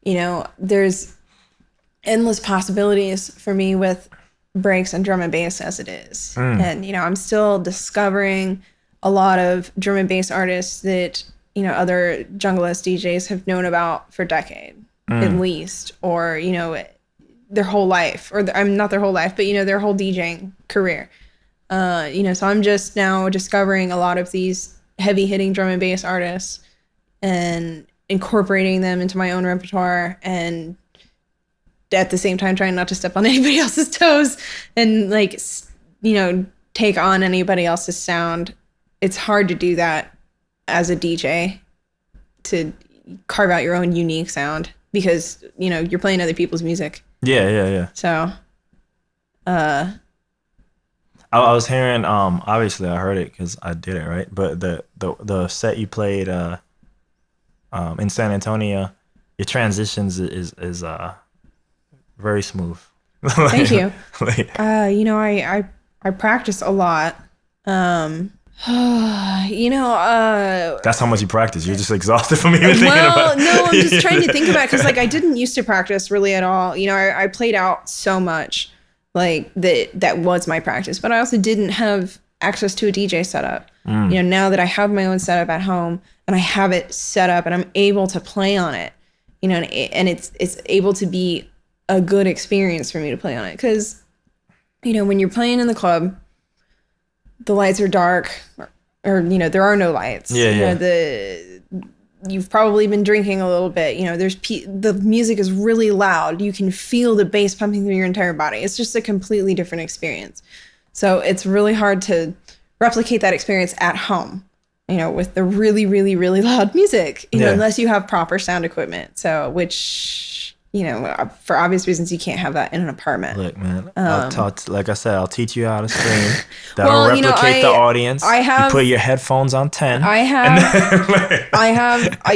you know, there's endless possibilities for me with breaks and drum and bass as it is. And, you know, I'm still discovering a lot of drum and bass artists that, you know, other junglist DJs have known about for decades, at least, or, you know, their whole life, or I'm not their whole life, but, you know, their whole DJing career. You know, so I'm just now discovering a lot of these heavy hitting drum and bass artists and incorporating them into my own repertoire, and at the same time trying not to step on anybody else's toes and like, you know, take on anybody else's sound. It's hard to do that as a DJ, to carve out your own unique sound, because, you know, you're playing other people's music. Yeah. So, I was hearing, obviously I heard it because I did it, right? But the set you played in San Antonio, your transitions is very smooth. Thank you. You know, I practice a lot. You know, that's how much you practice. You're just exhausted from even thinking about it. No, I'm just trying to think about it, because like I didn't used to practice really at all. You know, I played out so much, like that was my practice, but I also didn't have access to a DJ setup. You know, now that I have my own setup at home and I have it set up and I'm able to play on it, you know, and it's able to be a good experience for me to play on it. Because, you know, when you're playing in the club, the lights are dark, or you know, there are no lights. Yeah, you yeah. know, you've probably been drinking a little bit. You know, the music is really loud. You can feel the bass pumping through your entire body. It's just a completely different experience. So it's really hard to replicate that experience at home, you know, with the really, really, really loud music, you know, unless you have proper sound equipment. So, which, you know, for obvious reasons, you can't have that in an apartment. Look, man, like I said, I'll teach you how to stream. That'll replicate you know, the audience. You put your headphones on 10. You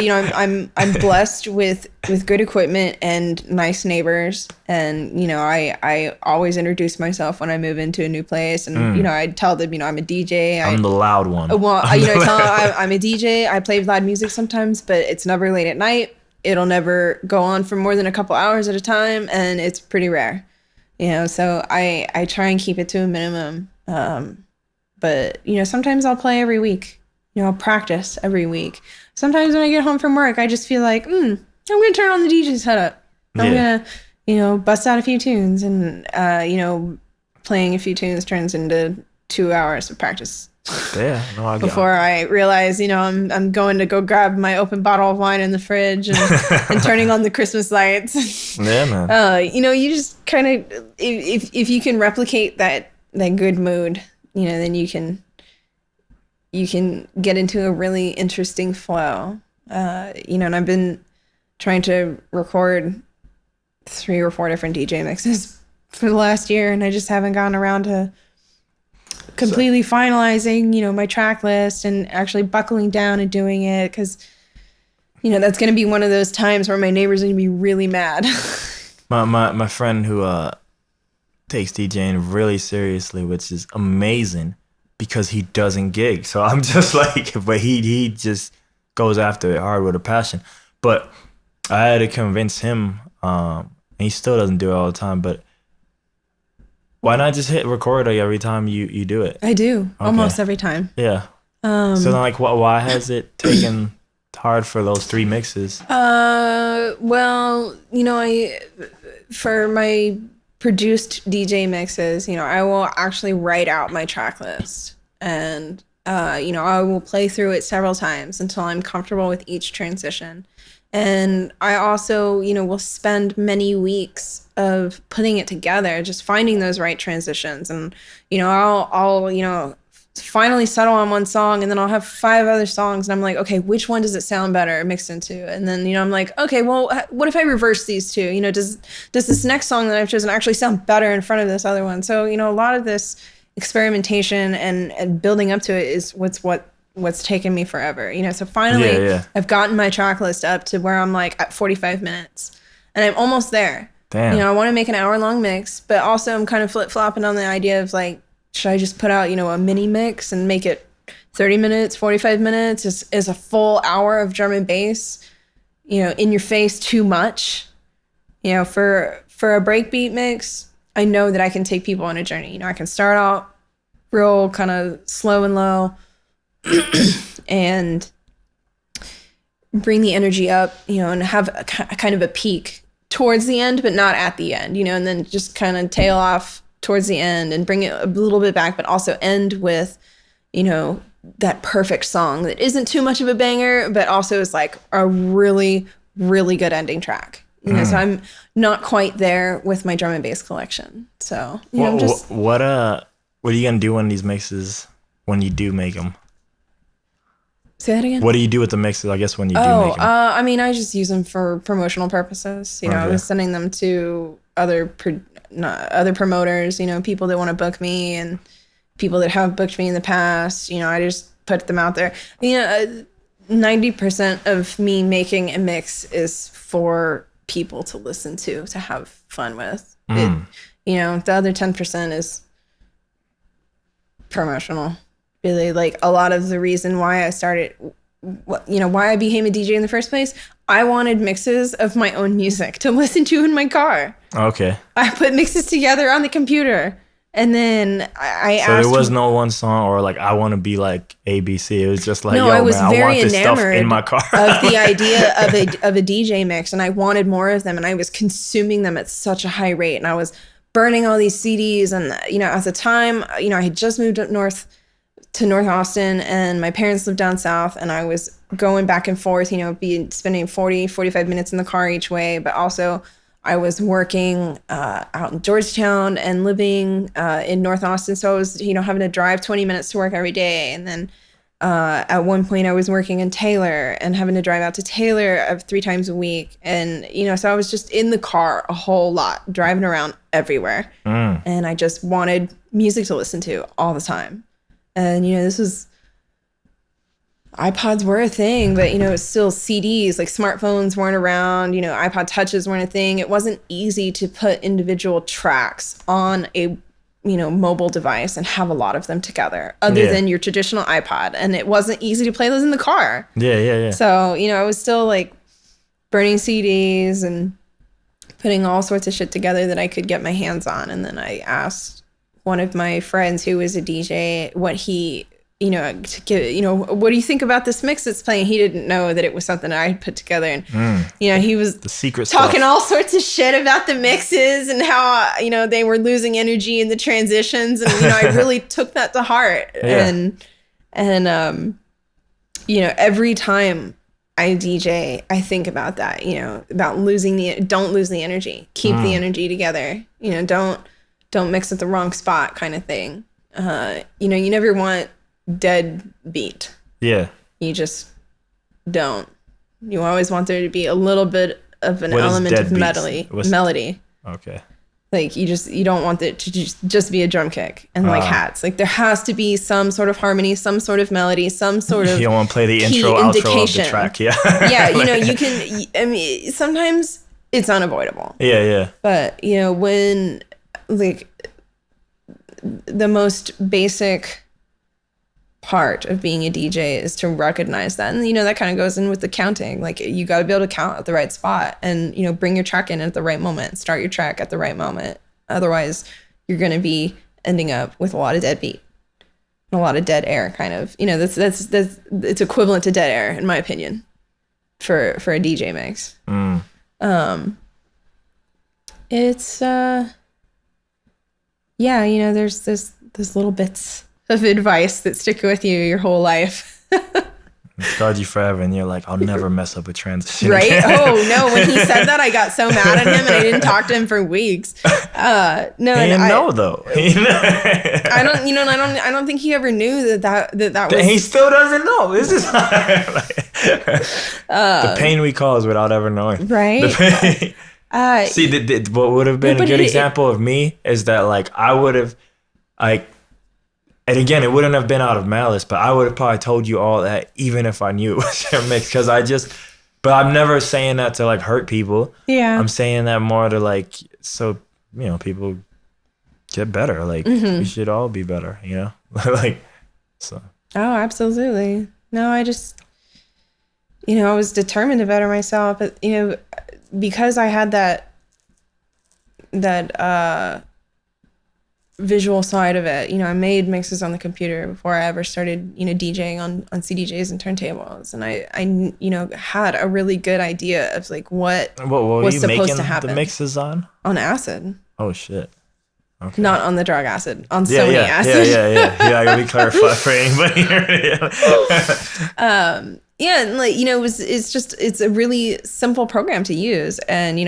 know, I'm blessed with good equipment and nice neighbors. And, you know, I always introduce myself when I move into a new place. And, you know, I tell them, you know, I'm a DJ. I'm the loud one. Well, you know, I tell them I'm a DJ. I play loud music sometimes, but it's never late at night. It'll never go on for more than a couple hours at a time, and it's pretty rare, you know. So I try and keep it to a minimum. But you know, sometimes I'll play every week. You know, I'll practice every week. Sometimes when I get home from work, I just feel like, I'm gonna turn on the DJ setup. I'm gonna, you know, bust out a few tunes, and you know, playing a few tunes turns into 2 hours of practice. Yeah, no, before I realize, you know, I'm going to go grab my open bottle of wine in the fridge and turning on the Christmas lights. Yeah, man. You know, you just kind of, if you can replicate that good mood, you know, then you can get into a really interesting flow. You know, and I've been trying to record 3 or 4 different DJ mixes for the last year, and I just haven't gotten around to completely finalizing, you know, my track list and actually buckling down and doing it, because, you know, that's going to be one of those times where my neighbors are going to be really mad. my friend who takes DJing really seriously, which is amazing because he doesn't gig. So I'm just like, but he just goes after it hard with a passion. But I had to convince him, and he still doesn't do it all the time, but why not just hit record like every time you do it? I do, almost every time. Yeah. So then, like, why has it taken hard for those 3 mixes? Well, you know, for my produced DJ mixes, you know, I will actually write out my track list, and you know, I will play through it several times until I'm comfortable with each transition. And I also, you know, will spend many weeks of putting it together, just finding those right transitions. And, you know, I'll you know, finally settle on one song, and then I'll have 5 other songs, and I'm like, okay, which one does it sound better mixed into? And then, you know, I'm like, okay, well, what if I reverse these 2? You know, does this next song that I've chosen actually sound better in front of this other one? So, you know, a lot of this experimentation and building up to it is what's taken me forever, you know. So finally, I've gotten my track list up to where I'm like at 45 minutes, and I'm almost there. Damn. You know, I want to make an hour-long mix, but also I'm kind of flip-flopping on the idea of like, should I just put out, you know, a mini mix and make it 30 minutes, 45 minutes? Is a full hour of drum and bass, you know, in your face too much? You know, for a breakbeat mix, I know that I can take people on a journey. You know, I can start out real kind of slow and low, and bring the energy up, you know, and have a kind of a peak towards the end, but not at the end, you know, and then just kind of tail off towards the end and bring it a little bit back, but also end with, you know, that perfect song that isn't too much of a banger, but also is like a really, really good ending track. You know, so I'm not quite there with my drum and bass collection. So, you know, I'm just... What are you going to do on these mixes when you do make them? Say that again? What do you do with the mixes, I guess, when you do make them? I mean, I just use them for promotional purposes. You know, I was sending them to other promoters, you know, people that want to book me and people that have booked me in the past. You know, I just put them out there. You know, 90% of me making a mix is for people to listen to have fun with. You know, the other 10% is promotional. Really, like a lot of the reason why I started, you know, why I became a DJ in the first place, I wanted mixes of my own music to listen to in my car. Okay. I put mixes together on the computer, And then I So asked. there was no one song or like I want to be like ABC. It was just like, No, yo, I was man, I very want this stuff enamored in my car. of the idea of a DJ mix, and I wanted more of them, and I was consuming them at such a high rate, and I was burning all these CDs, and at the time, I had just moved up north to North Austin, and my parents lived down south, and I was going back and forth, spending 45 minutes in the car each way, but also I was working out in Georgetown and living in North Austin. So I was, having to drive 20 minutes to work every day. And then at one point I was working in Taylor and having to drive out to Taylor 3 times a week. And, so I was just in the car a whole lot, driving around everywhere. And I just wanted music to listen to all the time. And, this was... iPods were a thing, but it's still CDs. Like smartphones weren't around. iPod touches weren't a thing. It wasn't easy to put individual tracks on a mobile device and have a lot of them together, other than your traditional iPod. And it wasn't easy to play those in the car. Yeah. So I was still like burning CDs and putting all sorts of shit together that I could get my hands on. And then I asked one of my friends who was a DJ what he. To get, what do you think about this mix that's playing? He didn't know that it was something I had put together. And, he was the secret talking stuff. all sorts of shit about the mixes and how, they were losing energy in the transitions. And, I really took that to heart. Yeah. And every time I DJ, I think about that, about don't lose the energy, keep the energy together, don't mix at the wrong spot kind of thing. You never want dead beat. Yeah. You just don't. You always want there to be a little bit of an element of melody. Okay. Like you don't want it to just be a drum kick and like hats. Like there has to be some sort of harmony, some sort of melody, some sort of you don't want to play the intro, outro of the track. Yeah. Yeah. You can, I mean, sometimes it's unavoidable. Yeah. But when like the most basic part of being a DJ is to recognize that. And, that kind of goes in with the counting. Like you got to be able to count at the right spot and, bring your track in at the right moment, start your track at the right moment. Otherwise you're going to be ending up with a lot of dead beat and a lot of dead air kind of, that's it's equivalent to dead air in my opinion for a DJ mix. It's, there's this little bits of advice that stick with you your whole life. It's guard you forever, and you're like, I'll never mess up a transition. Right? Again. Oh no! When he said that, I got so mad at him, and I didn't talk to him for weeks. No, he didn't know though. I don't think he ever knew that was. He still doesn't know. This is the pain we cause without ever knowing. Right. The pain. See, what would have been a good example of me is that like I would have like. And again, it wouldn't have been out of malice, but I would have probably told you all that even if I knew it was your mix. But I'm never saying that to like hurt people. Yeah. I'm saying that more to like, so, people get better. Like, we should all be better, like, so. Oh, absolutely. No, I just, I was determined to better myself. But, because I had that visual side of it, I made mixes on the computer before I ever started DJing on CDJs and turntables, and I had a really good idea of like what was supposed to happen. The mixes on acid. Oh shit. Okay. Not on the drug acid, on Sony acid. Yeah, let me clarify for anybody here. And like, it's a really simple program to use. And,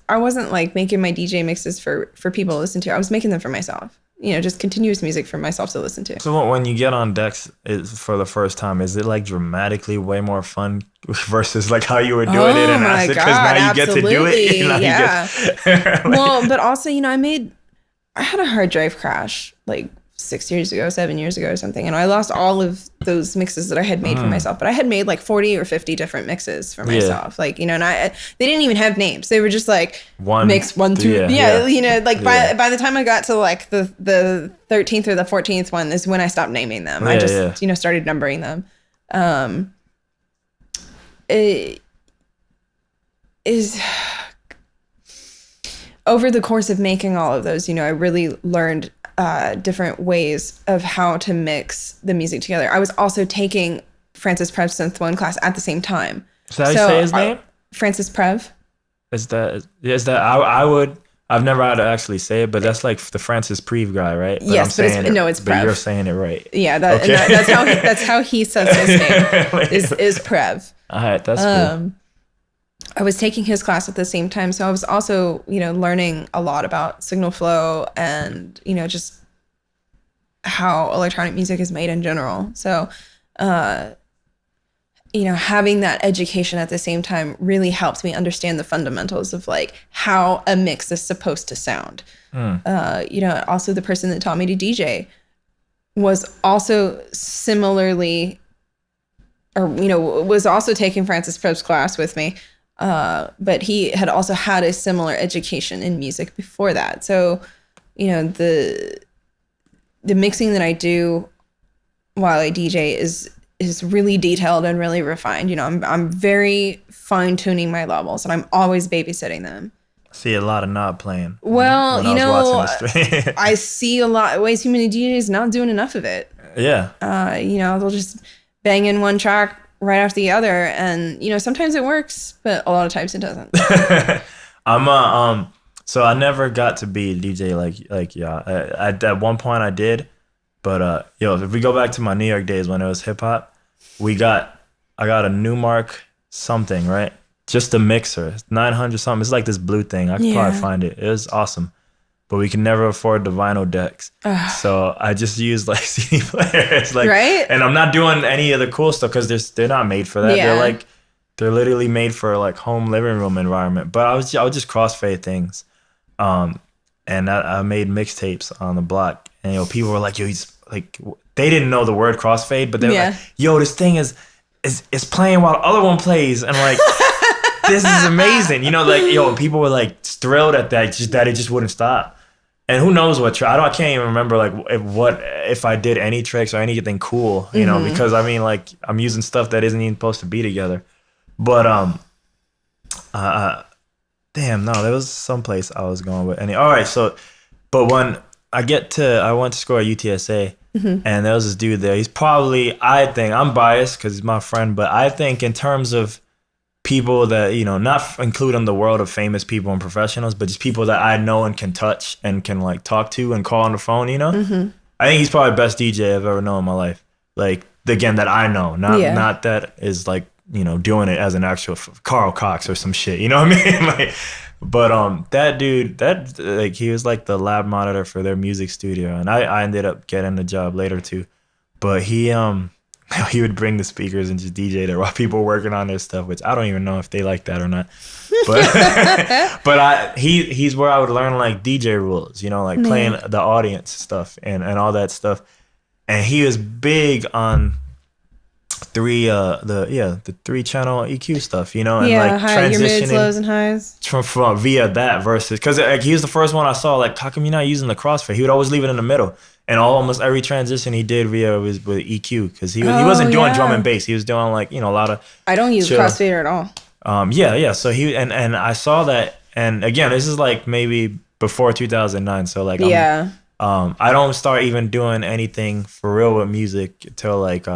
I wasn't like making my DJ mixes for people to listen to. I was making them for myself, just continuous music for myself to listen to. So when you get on decks for the first time, is it like dramatically way more fun versus like how you were doing it in acid? Because now you get to do it. Yeah. Well, but also, I had a hard drive crash like 7 years ago or something, and I lost all of those mixes that I had made for myself, but I had made like 40 or 50 different mixes for myself. Like, and they didn't even have names. They were just like mix 1, 2. By the time I got to like the 13th or the 14th one is when I stopped naming them. I just started numbering them. It is over the course of making all of those, I really learned different ways of how to mix the music together. I was also taking Francis Prev's Synth 1 class at the same time. Is that how you say his name? Francis Prev. Is that I've never had to actually say it, but that's like the Francis Preve guy, right? But yes, but it's Prev. But you're saying it right. Yeah, that's how he says his name is Prev. All right, that's cool. I was taking his class at the same time, so I was also, learning a lot about signal flow and, just how electronic music is made in general. So, having that education at the same time really helped me understand the fundamentals of like how a mix is supposed to sound. Also the person that taught me to DJ was also similarly, or, was also taking Francis Prev's class with me. But he had also had a similar education in music before that. So, the mixing that I do while I DJ is really detailed and really refined. I'm very fine tuning my levels, and I'm always babysitting them. I see a lot of knob playing. Well, I see a lot of ways human DJs not doing enough of it. Yeah. They'll just bang in one track right after the other, and sometimes it works, but a lot of times it doesn't. So I never got to be a DJ like at one point I did, but if we go back to my New York days when it was hip hop, I got a Newmark something, right? Just a mixer, 900 something. It's like this blue thing. I could probably find it. It was awesome. But we can never afford the vinyl decks. So I just used like CD players. Right? And I'm not doing any of the cool stuff because they're not made for that. Yeah. They're literally made for like home living room environment. But I would just crossfade things. And I made mixtapes on the block. And people were like, yo, he's like, they didn't know the word crossfade, but they were like, yo, this thing is playing while the other one plays. And like, this is amazing. People were like thrilled at that, that it just wouldn't stop. And who knows what I can't even remember like if I did any tricks or anything cool, because I'm using stuff that isn't even supposed to be together. But damn, no, there was someplace I was going with. All right, so but when I went to school at UTSA, and there was this dude there. He's probably, I think, I'm biased because he's my friend, but I think in terms of people that, not including the world of famous people and professionals, but just people that I know and can touch and can like talk to and call on the phone, I think he's probably the best DJ I've ever known in my life. Like, again, that I know, not that is like, doing it as an actual Carl Cox or some shit, you know what I mean? But that dude, he was like the lab monitor for their music studio, and I ended up getting the job later too. But he would bring the speakers and just DJ there while people were working on their stuff, which I don't even know if they like that or not. But he's where I would learn like DJ rules, like playing the audience stuff and all that stuff. And he was big on the 3-channel EQ stuff, and like transitioning your mids, lows, and highs from via that versus because he was the first one I saw. Like, how come you're not using the crossfade? He would always leave it in the middle, and almost every transition he did was with EQ because he wasn't doing drum and bass. He was doing like a lot of. I don't use crossfader at all. Yeah. So he and I saw that, and again, this is like maybe before 2009. So like I don't start even doing anything for real with music until like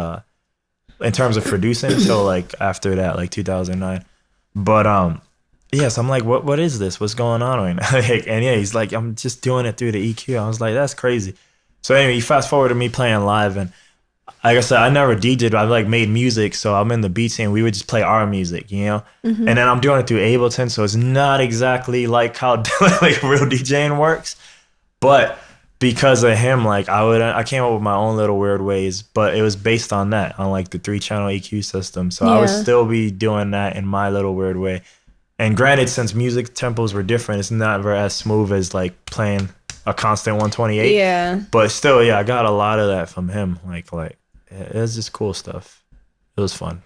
in terms of producing until like after that, like 2009. But so I'm like, what is this? What's going on right now? And he's like, I'm just doing it through the EQ. I was like, that's crazy. So anyway, you fast forward to me playing live, and like I said, I never DJ'd, but I like made music. So I'm in the beat scene. We would just play our music, And then I'm doing it through Ableton, so it's not exactly like how like real DJing works, but because of him, like I came up with my own little weird ways, but it was based on that, on like the 3-channel EQ system. So I would still be doing that in my little weird way. And granted, since music tempos were different, it's not as smooth as like playing a constant 128. Yeah. But still, I got a lot of that from him. Like it was just cool stuff. It was fun.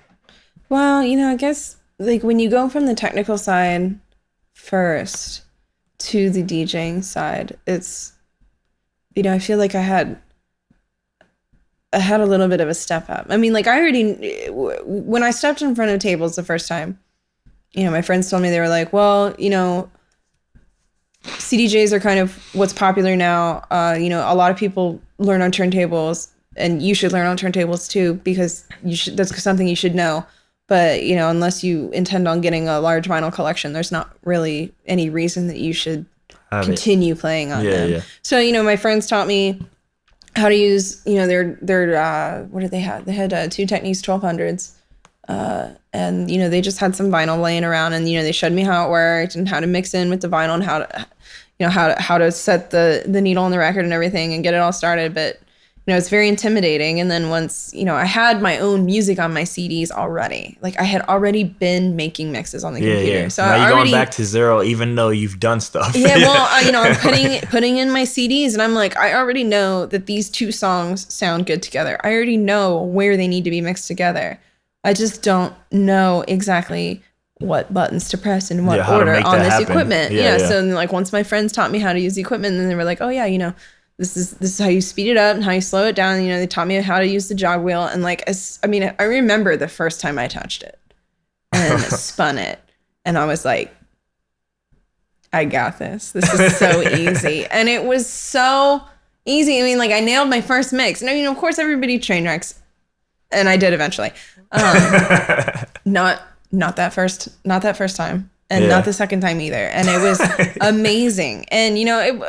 Well, I guess like when you go from the technical side first to the DJing side, it's I feel like I had a little bit of a step up. I mean, like when I stepped in front of tables the first time, my friends told me, they were like, well, CDJs are kind of what's popular now. You know, a lot of people learn on turntables, and you should learn on turntables too, because that's something you should know. But, you know, unless you intend on getting a large vinyl collection, there's not really any reason that you should continue playing on them. Yeah. So, you know, my friends taught me how to use, you know, their what did they have? They had two Technics 1200s. And, you know, they just had some vinyl laying around, and, you know, they showed me how it worked and how to mix in with the vinyl and how to, you know, how to set the needle on the record and everything and get it all started. But, you know, it's very intimidating. And then once, you know, I had my own music on my CDs already. Like, I had already been making mixes on the computer. Yeah. So now you're going back to zero, even though you've done stuff. Yeah, well, you know, I'm putting in my CDs, and I'm like, I already know that these two songs sound good together. I already know where they need to be mixed together. I just don't know exactly what buttons to press in what order on this equipment. Yeah. So like, once my friends taught me how to use the equipment, and then they were like, oh yeah, you know, this is how you speed it up and how you slow it down. You know, they taught me how to use the jog wheel. And like, I remember the first time I touched it and spun it, and I was like, I got this. This is so easy. And it was so easy. I mean, like, I nailed my first mix. And I mean, of course, everybody train wrecks, and I did eventually. Not that first time, and not the second time either. And it was amazing. And, you know,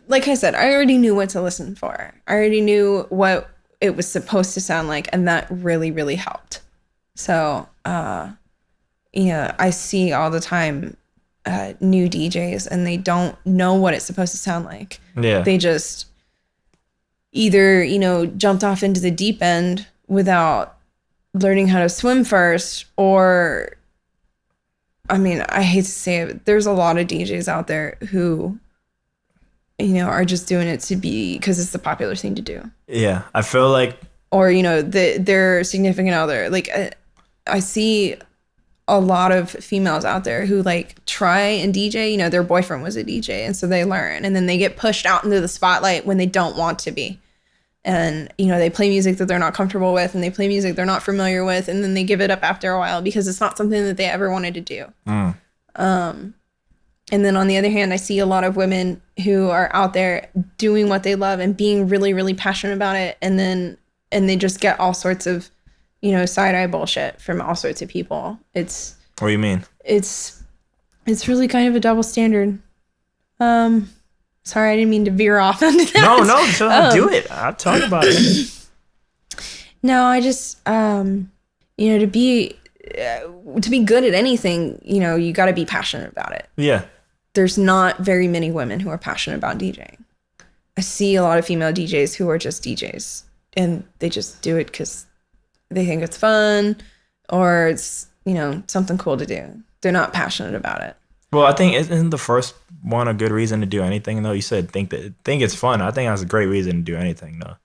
like I said, I already knew what to listen for. I already knew what it was supposed to sound like, and that really, really helped. So, you know, I see all the time new DJs, and they don't know what it's supposed to sound like. Yeah. They just either, you know, jumped off into the deep end without learning how to swim first, or, I mean, I hate to say it, but there's a lot of DJs out there who, you know, are just doing it to be, because it's the popular thing to do. Yeah, I feel like, or, you know, their significant other. Like, I see a lot of females out there who like try and DJ. You know, their boyfriend was a DJ, and so they learn, and then they get pushed out into the spotlight when they don't want to be. And, you know, they play music that they're not comfortable with, and they play music they're not familiar with, and then they give it up after a while because it's not something that they ever wanted to do. And then on the other hand, I see a lot of women who are out there doing what they love and being really, really passionate about it, and they just get all sorts of, you know, side-eye bullshit from all sorts of people. It's... What do you mean? It's really kind of a double standard. Sorry, I didn't mean to veer off into that. No, so do it. I'll talk about it. No, I just, you know, to be good at anything, you know, you got to be passionate about it. Yeah. There's not very many women who are passionate about DJing. I see a lot of female DJs who are just DJs, and they just do it because they think it's fun, or it's, you know, something cool to do. They're not passionate about it. Well, I think isn't the first one a good reason to do anything, though? You said think it's fun. I think that's a great reason to do anything, though.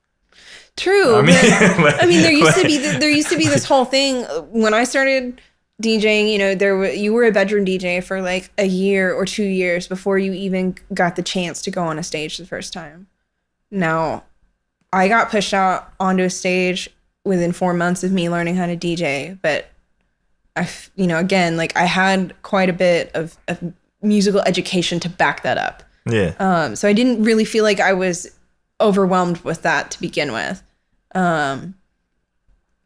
True. I mean, there used to be this whole thing when I started DJing. You know, you were a bedroom DJ for like a year or 2 years before you even got the chance to go on a stage the first time. Now, I got pushed out onto a stage within 4 months of me learning how to DJ, but you know, again, like, I had quite a bit of musical education to back that up. Yeah. So I didn't really feel like I was overwhelmed with that to begin with. And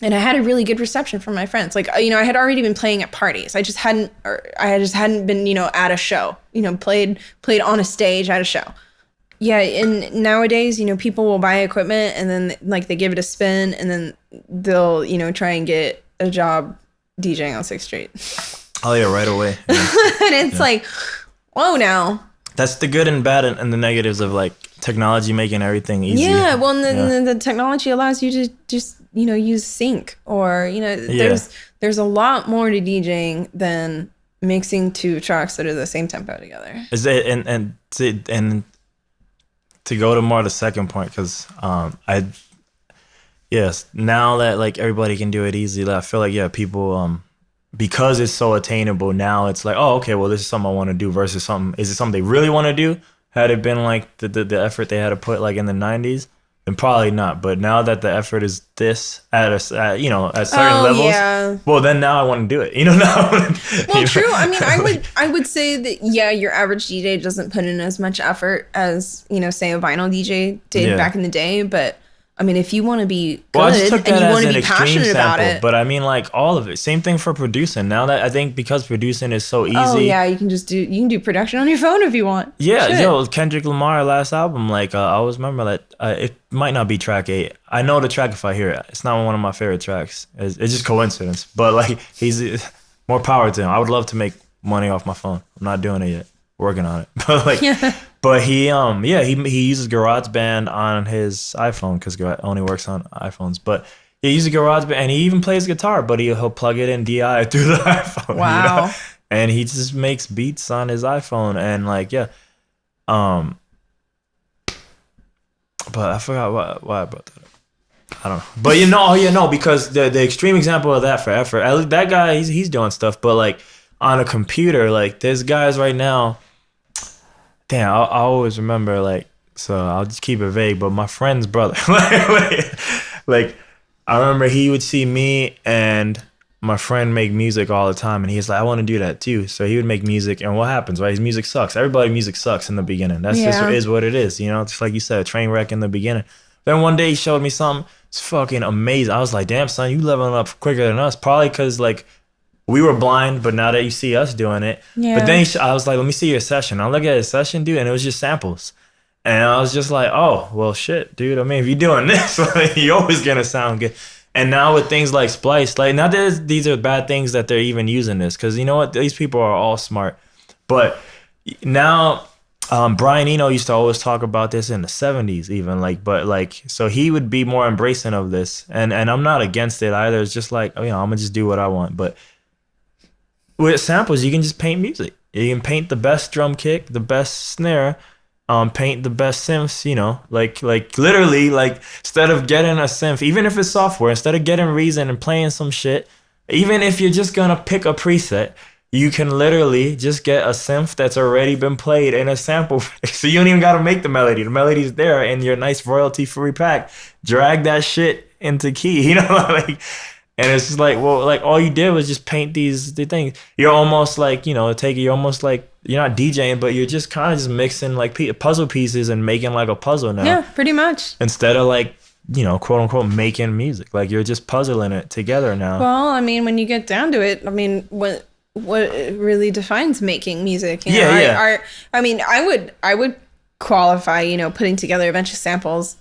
I had a really good reception from my friends. Like, you know, I had already been playing at parties. I just hadn't been, you know, at a show, you know, played on a stage at a show. Yeah. And nowadays, you know, people will buy equipment, and then like they give it a spin, and then they'll, you know, try and get a job DJing on 6th Street. Oh yeah, right away. Yeah. And it's like, whoa, now. That's the good and bad and the negatives of like technology making everything easy. Yeah, well, and the technology allows you to just, you know, use sync, or, you know, there's a lot more to DJing than mixing two tracks that are the same tempo together. Is it and to go to more the second point, because yes, now that like everybody can do it easily, I feel like people because it's so attainable now, it's like, oh, okay, well, this is something I want to do versus something. Is it something they really want to do? Had it been like the effort they had to put like in the 90s, And probably not, but now that the effort is this at certain levels, well, then now I want to do it. Now. Well, true. I mean, I would say that your average DJ doesn't put in as much effort as say a vinyl DJ did back in the day, but. I mean, if you want to be good and you want to be passionate about it. But I mean, like all of it. Same thing for producing. Now that I think because producing is so easy. Oh, yeah. You can do production on your phone if you want. Yeah. Kendrick Lamar last album. Like, I always remember that it might not be track 8. I know the track if I hear it. It's not one of my favorite tracks. It's just coincidence. But like, he's more power to him. I would love to make money off my phone. I'm not doing it yet. Working on it. But like, but he uses GarageBand on his iPhone because it only works on iPhones. But he uses GarageBand and he even plays guitar, but he'll plug it in DI through the iPhone. Wow. And he just makes beats on his iPhone and like but I forgot why I brought that up. I don't know. But because the extreme example of that for effort, that guy he's doing stuff, but like on a computer, like there's guys right now. Damn, I always remember like, so I'll just keep it vague, but my friend's brother, like I remember he would see me and my friend make music all the time, and he's like, I want to do that too. So he would make music, and what happens, right? His music sucks. Everybody's music sucks in the beginning. That's just is what it is, just like you said, a train wreck in the beginning. Then one day he showed me something, it's fucking amazing. I was like, damn son, you leveling up quicker than us, probably because like we were blind, but now that you see us doing it. Yeah. But then I was like, let me see your session. I look at his session, dude, and it was just samples. And I was just like, oh, well, shit, dude. I mean, if you're doing this, you're always going to sound good. And now with things like Splice, like not that these are bad things that they're even using this, because you know what? These people are all smart. But now Brian Eno used to always talk about this in the 70s even, so he would be more embracing of this. And I'm not against it either. It's just like, I'm going to just do what I want. But with samples, you can just paint music. You can paint the best drum kick, the best snare, paint the best synths, like literally, like instead of getting a synth, even if it's software, instead of getting Reason and playing some shit, even if you're just gonna pick a preset, you can literally just get a synth that's already been played in a sample. So you don't even gotta make the melody. The melody's there in your nice royalty-free pack. Drag that shit into key, And it's just like, well, like all you did was just paint the things. You're almost like, you're almost like, you're not DJing, but you're just kind of just mixing like puzzle pieces and making like a puzzle now. Yeah, pretty much. Instead of like, quote unquote, making music. Like you're just puzzling it together now. Well, I mean, when you get down to it, I mean, what really defines making music? I mean, I would qualify, putting together a bunch of samples.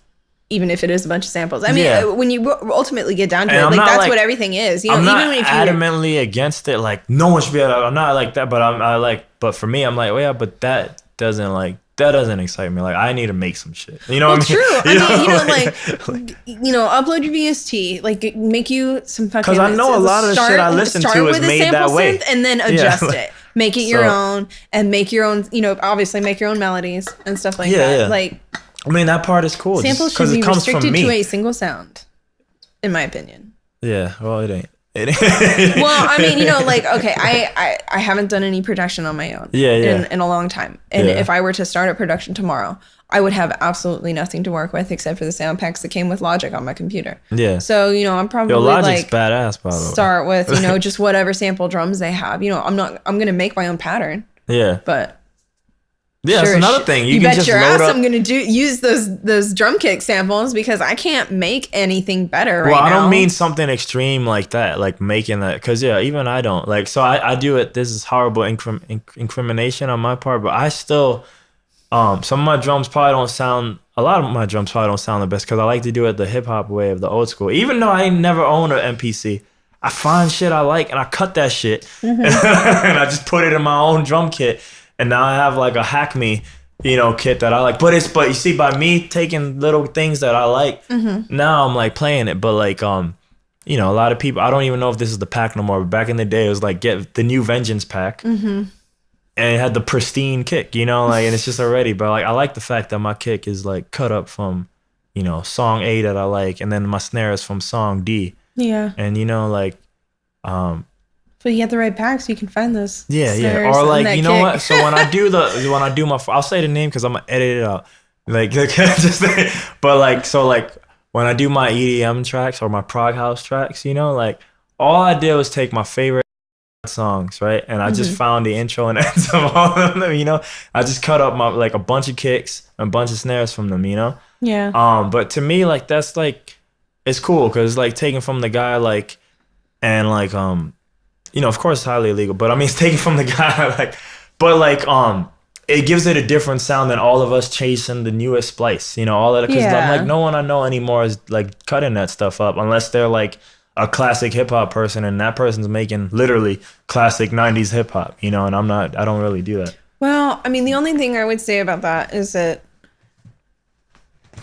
Even if it is a bunch of samples. I mean, when you ultimately get down to it, like that's what everything is. I'm not even if adamantly against it. Like no one should be. I'm not like that. But but for me, I'm like, oh yeah, but that doesn't excite me. Like I need to make some shit. You know what I mean? True. I mean, upload your VST, like make you some fucking. Because I know a lot of the shit I listen to is made that way, and then adjust it. Make it your own, and make your own. Obviously make your own melodies and stuff like that. Yeah. Like. I mean, that part is cool. Samples should be restricted to a single sound, in my opinion. Yeah, well, it ain't. Well, I mean, okay, I haven't done any production on my own in a long time. And if I were to start a production tomorrow, I would have absolutely nothing to work with except for the sound packs that came with Logic on my computer. Yeah. So, I'm probably Logic's badass, by the way. Start with, just whatever sample drums they have. I'm going to make my own pattern. Yeah. But... Yeah, that's another thing. You bet your ass I'm going to use those drum kick samples because I can't make anything better right now. Well, I don't mean something extreme like that, like making that. Because, even I don't. Like, so I do it. This is horrible incrimination on my part. But I still, some of my drums probably don't sound, a lot of my drums probably don't sound the best because I like to do it the hip-hop way of the old school. Even though I never owned an MPC, I find shit I like and I cut that shit. Mm-hmm. And I just put it in my own drum kit. And now I have like a Hack Me, kit that I like. But you see, by me taking little things that I like, now I'm like playing it. But like, a lot of people, I don't even know if this is the pack no more. But back in the day, it was like get the new Vengeance pack, and it had the pristine kick, and it's just already. But like, I like the fact that my kick is like cut up from, song A that I like, and then my snare is from song D. Yeah. And But you get the right pack so you can find those. Yeah. Or like, what? So when I do my, I'll say the name because I'm gonna edit it out. just but like so like when I do my EDM tracks or my prog house tracks, you know, like all I did was take my favorite songs, right? And I just found the intro and ends of all of them, you know. I just cut up my like a bunch of kicks and a bunch of snares from them, you know. Yeah. But to me, like that's like it's cool because like taken from the guy like and like you know, of course it's highly illegal, but I mean it's taken from the guy like but like it gives it a different sound than all of us chasing the newest splice, you know, all that because I'm like no one I know anymore is like cutting that stuff up unless they're like a classic hip hop person and that person's making literally classic 90s hip hop, you know, and I don't really do that. Well, I mean, the only thing I would say about that is that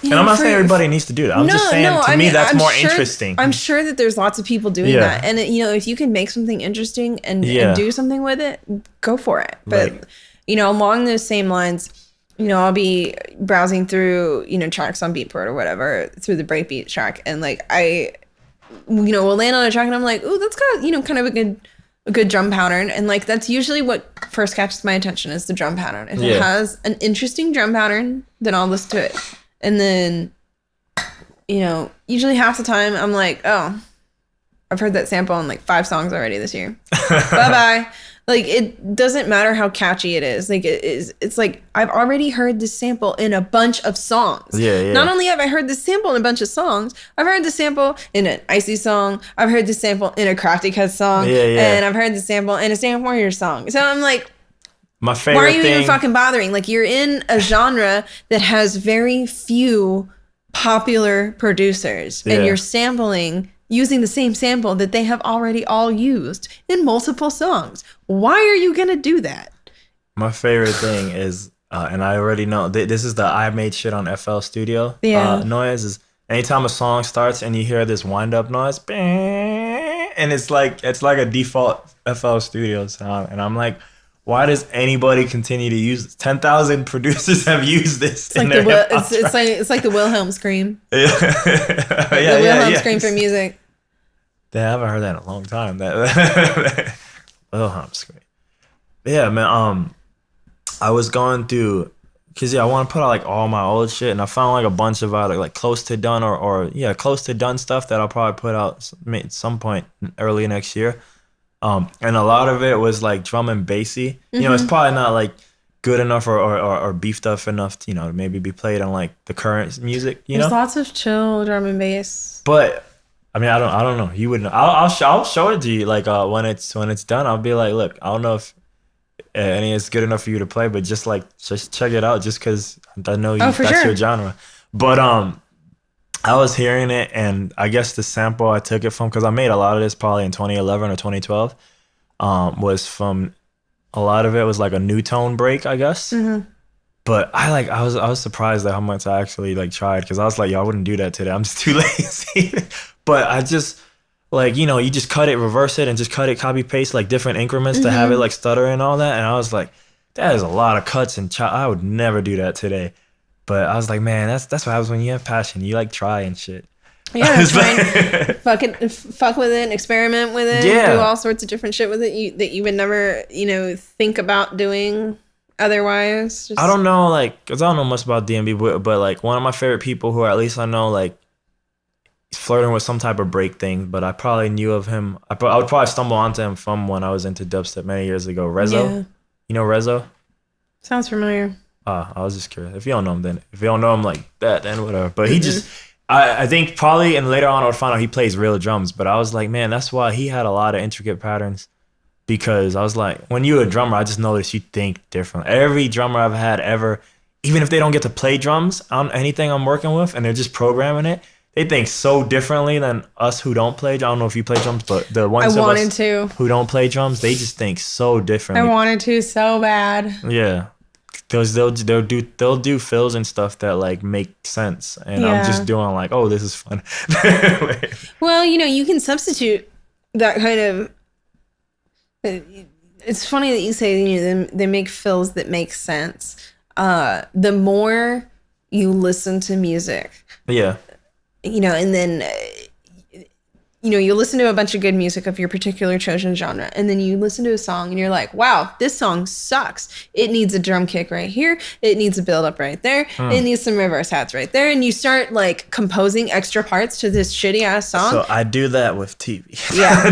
and I'm not saying everybody needs to do that. I'm just saying to me that's more interesting. I'm sure that there's lots of people doing that. And, you know, if you can make something interesting and do something with it, go for it. But, you know, along those same lines, you know, I'll be browsing through, you know, tracks on Beatport or whatever, through the breakbeat track. And, like, you know, we'll land on a track and I'm like, ooh, that's got, you know, kind of a good drum pattern. And, like, that's usually what first catches my attention is the drum pattern. If it has an interesting drum pattern, then I'll listen to it. And then, you know, usually half the time I'm like, oh, I've heard that sample on like 5 songs already this year. Bye-bye. Like, it doesn't matter how catchy it is. Like, it's like, I've already heard this sample in a bunch of songs. Yeah. Not only have I heard this sample in a bunch of songs, I've heard the sample in an Icy song. I've heard the sample in a Crafty Cuts song. And I've heard the sample in a Stand Warrior song. So I'm like, my favorite why are you thing, even fucking bothering? Like, you're in a genre that has very few popular producers, and you're sampling using the same sample that they have already all used in multiple songs. Why are you gonna do that? My favorite thing is, and I already know this is the I made shit on FL Studio noise. Is anytime a song starts and you hear this wind up noise, and it's like a default FL Studio sound, and I'm like, why does anybody continue to use this? 10,000 producers have used this. It's like the Wilhelm scream. The Wilhelm scream for music. I haven't heard that in a long time. That Wilhelm scream. Yeah, man. I was going through because I want to put out like all my old shit, and I found like a bunch of either like close to done or close to done stuff that I'll probably put out at some point early next year. And a lot of it was like drum and bassy. You know, it's probably not like good enough or beefed up enough to, you know, maybe be played on like the current music. There's lots of chill drum and bass. But I mean, I don't know. You wouldn't. I'll show it to you. Like when it's done, I'll be like, look, I don't know if any is good enough for you to play, but just check it out, just because I know that's your genre. But I was hearing it, and I guess the sample I took it from, because I made a lot of this probably in 2011 or 2012, was from, a lot of it was like a new tone break, I guess. But I was surprised at how much I actually like tried, because I was like, yo, I wouldn't do that today. I'm just too lazy. But I just like, you know, you just cut it, reverse it, and just cut it, copy paste like different increments to have it like stutter and all that. And I was like, that is a lot of cuts and I would never do that today. But I was like, man, that's what happens when you have passion. You like try and shit. Yeah, fuck with it, experiment with it, do all sorts of different shit with it that you would never, you know, think about doing otherwise. I don't know, like, because I don't know much about DMB, but like one of my favorite people who at least I know, like, he's flirting with some type of break thing, but I probably knew of him. I would probably stumble onto him from when I was into dubstep many years ago. Rezo. Yeah. You know Rezo? Sounds familiar. I was just curious. If you don't know him, then if you don't know him like that, then whatever. But he just, I think probably, and later on I would find out he plays real drums. But I was like, man, that's why he had a lot of intricate patterns. Because I was like, when you're a drummer, I just noticed you think different. Every drummer I've had ever, even if they don't get to play drums on anything I'm working with, and they're just programming it, they think so differently than us who don't play. I don't know if you play drums, but the ones of us who don't play drums, they just think so differently. I wanted to so bad. Yeah. They'll do fills and stuff that like make sense, and I'm just doing like, oh, this is fun. Well, you know, you can substitute that kind of. It's funny that you say, you know, they make fills that make sense. The more you listen to music, you know, and then you listen to a bunch of good music of your particular chosen genre, and then you listen to a song and you're like, wow, this song sucks. It needs a drum kick right here. It needs a build up right there. It needs some reverse hats right there. And you start like composing extra parts to this shitty ass song. So I do that with TV. Yeah.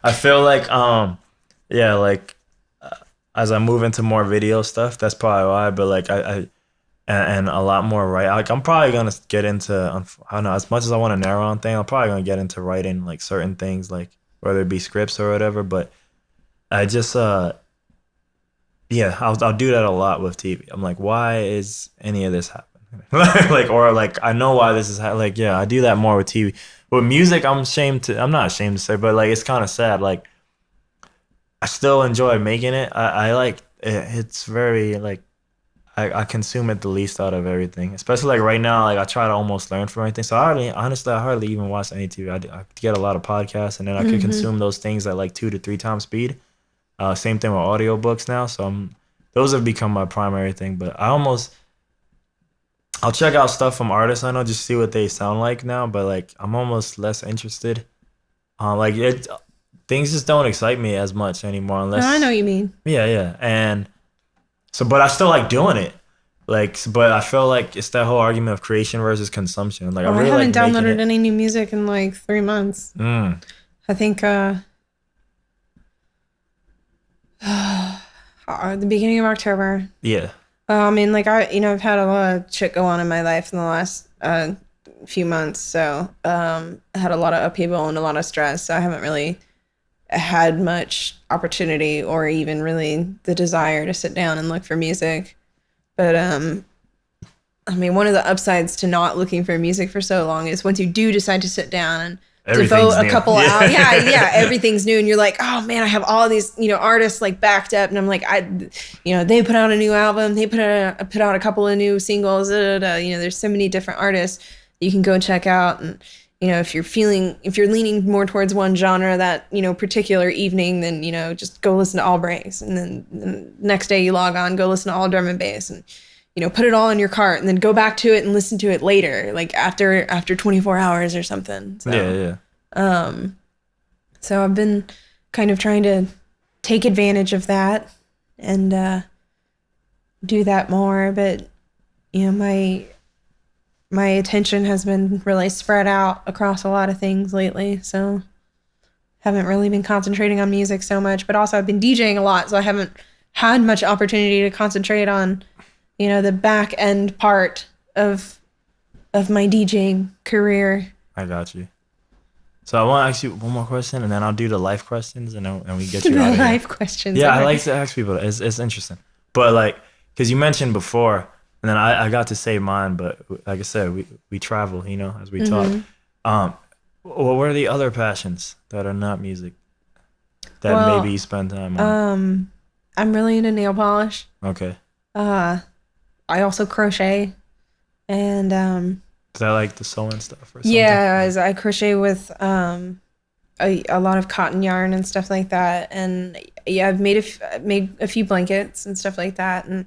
I feel like, as I move into more video stuff, that's probably why, but like and a lot more like I'm probably gonna get into, I don't know, as much as I want to narrow on things, I'm probably gonna get into writing like certain things, like whether it be scripts or whatever. But I just I'll do that a lot with TV. I'm like, why is any of this happening? like I know why this is like, yeah, I do that more with TV. With music, I'm not ashamed to say, but like it's kind of sad. Like I still enjoy making it. I like it. It's very like I consume it the least out of everything, especially like right now. Like I try to almost learn from everything. So I hardly even watch any TV. I get a lot of podcasts, and then I can consume those things at like 2 to 3 times speed. Same thing with audiobooks now. So those have become my primary thing. But I'll check out stuff from artists I know, just see what they sound like now. But like I'm almost less interested. Things just don't excite me as much anymore unless. No, I know what you mean. Yeah, and. So, but I still like doing it. Like, but I feel like it's that whole argument of creation versus consumption. Like, I really haven't like downloaded any new music in like 3 months. I think the beginning of October. Yeah. I mean, like I've had a lot of shit go on in my life in the last few months. So I had a lot of upheaval and a lot of stress. So I haven't really had much opportunity or even really the desire to sit down and look for music. But I mean, one of the upsides to not looking for music for so long is once you do decide to sit down and devote a couple hours, everything's new, and you're like, oh man, I have all these artists like backed up, and I'm like, they put out a new album, they put out a couple of new singles, there's so many different artists you can go check out. And if you're leaning more towards one genre that, particular evening, then, just go listen to all breaks. And then the next day you log on, go listen to all drum and bass, and, put it all in your cart and then go back to it and listen to it later, like after 24 hours or something. So, yeah. So I've been kind of trying to take advantage of that and do that more. But, my attention has been really spread out across a lot of things lately, so haven't really been concentrating on music so much. But also I've been DJing a lot, so I haven't had much opportunity to concentrate on, the back end part of my DJing career. I got you. So I want to ask you one more question, and then I'll do the life questions, and we get you the out of life here. Questions. Yeah, I like to ask people. It's interesting, but like, because you mentioned before. And then I got to say mine, but like I said, we travel, as we talk. What were the other passions that are not music that maybe you spend time on? I'm really into nail polish. Okay. I also crochet, and is that like the sewing stuff or something? Yeah, I crochet with a lot of cotton yarn and stuff like that, and I've made a few blankets and stuff like that, and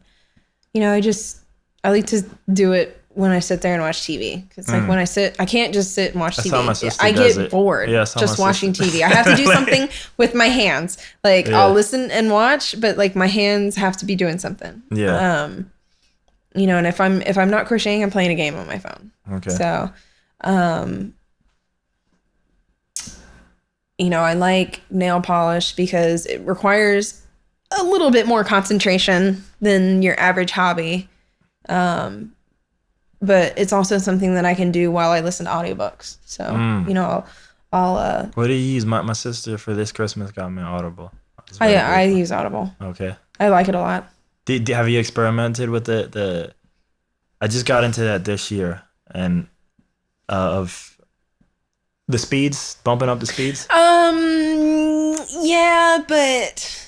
I like to do it when I sit there and watch TV. Because like when I can't just sit and watch TV. I get bored just watching TV. I have to do something with my hands. Like I'll listen and watch, but like my hands have to be doing something. Yeah. And if I'm not crocheting, I'm playing a game on my phone. Okay. So, I like nail polish because it requires a little bit more concentration than your average hobby. But it's also something that I can do while I listen to audiobooks. So, I'll what do you use? My sister for this Christmas got me Audible. I use Audible. Okay. I like it a lot. Have you experimented with the I just got into that this year, and of the speeds, bumping up the speeds? Yeah, but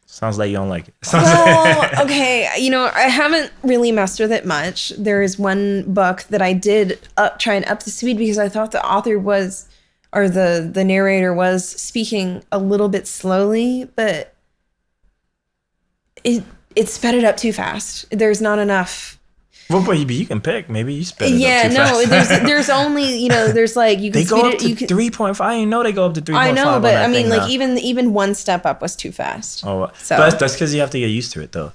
sounds like you don't like it. Well, okay, I haven't really messed with it much. There is one book that I did try and up the speed because I thought the author the narrator was speaking a little bit slowly, but it sped it up too fast. There's not enough. Well, but you can pick. Maybe you sped it up too fast. there's only, there's like, you can they go up to 3.5. I didn't know they go up to 3.5. I know, but I mean, like, even one step up was too fast. Oh, so but that's because you have to get used to it, though.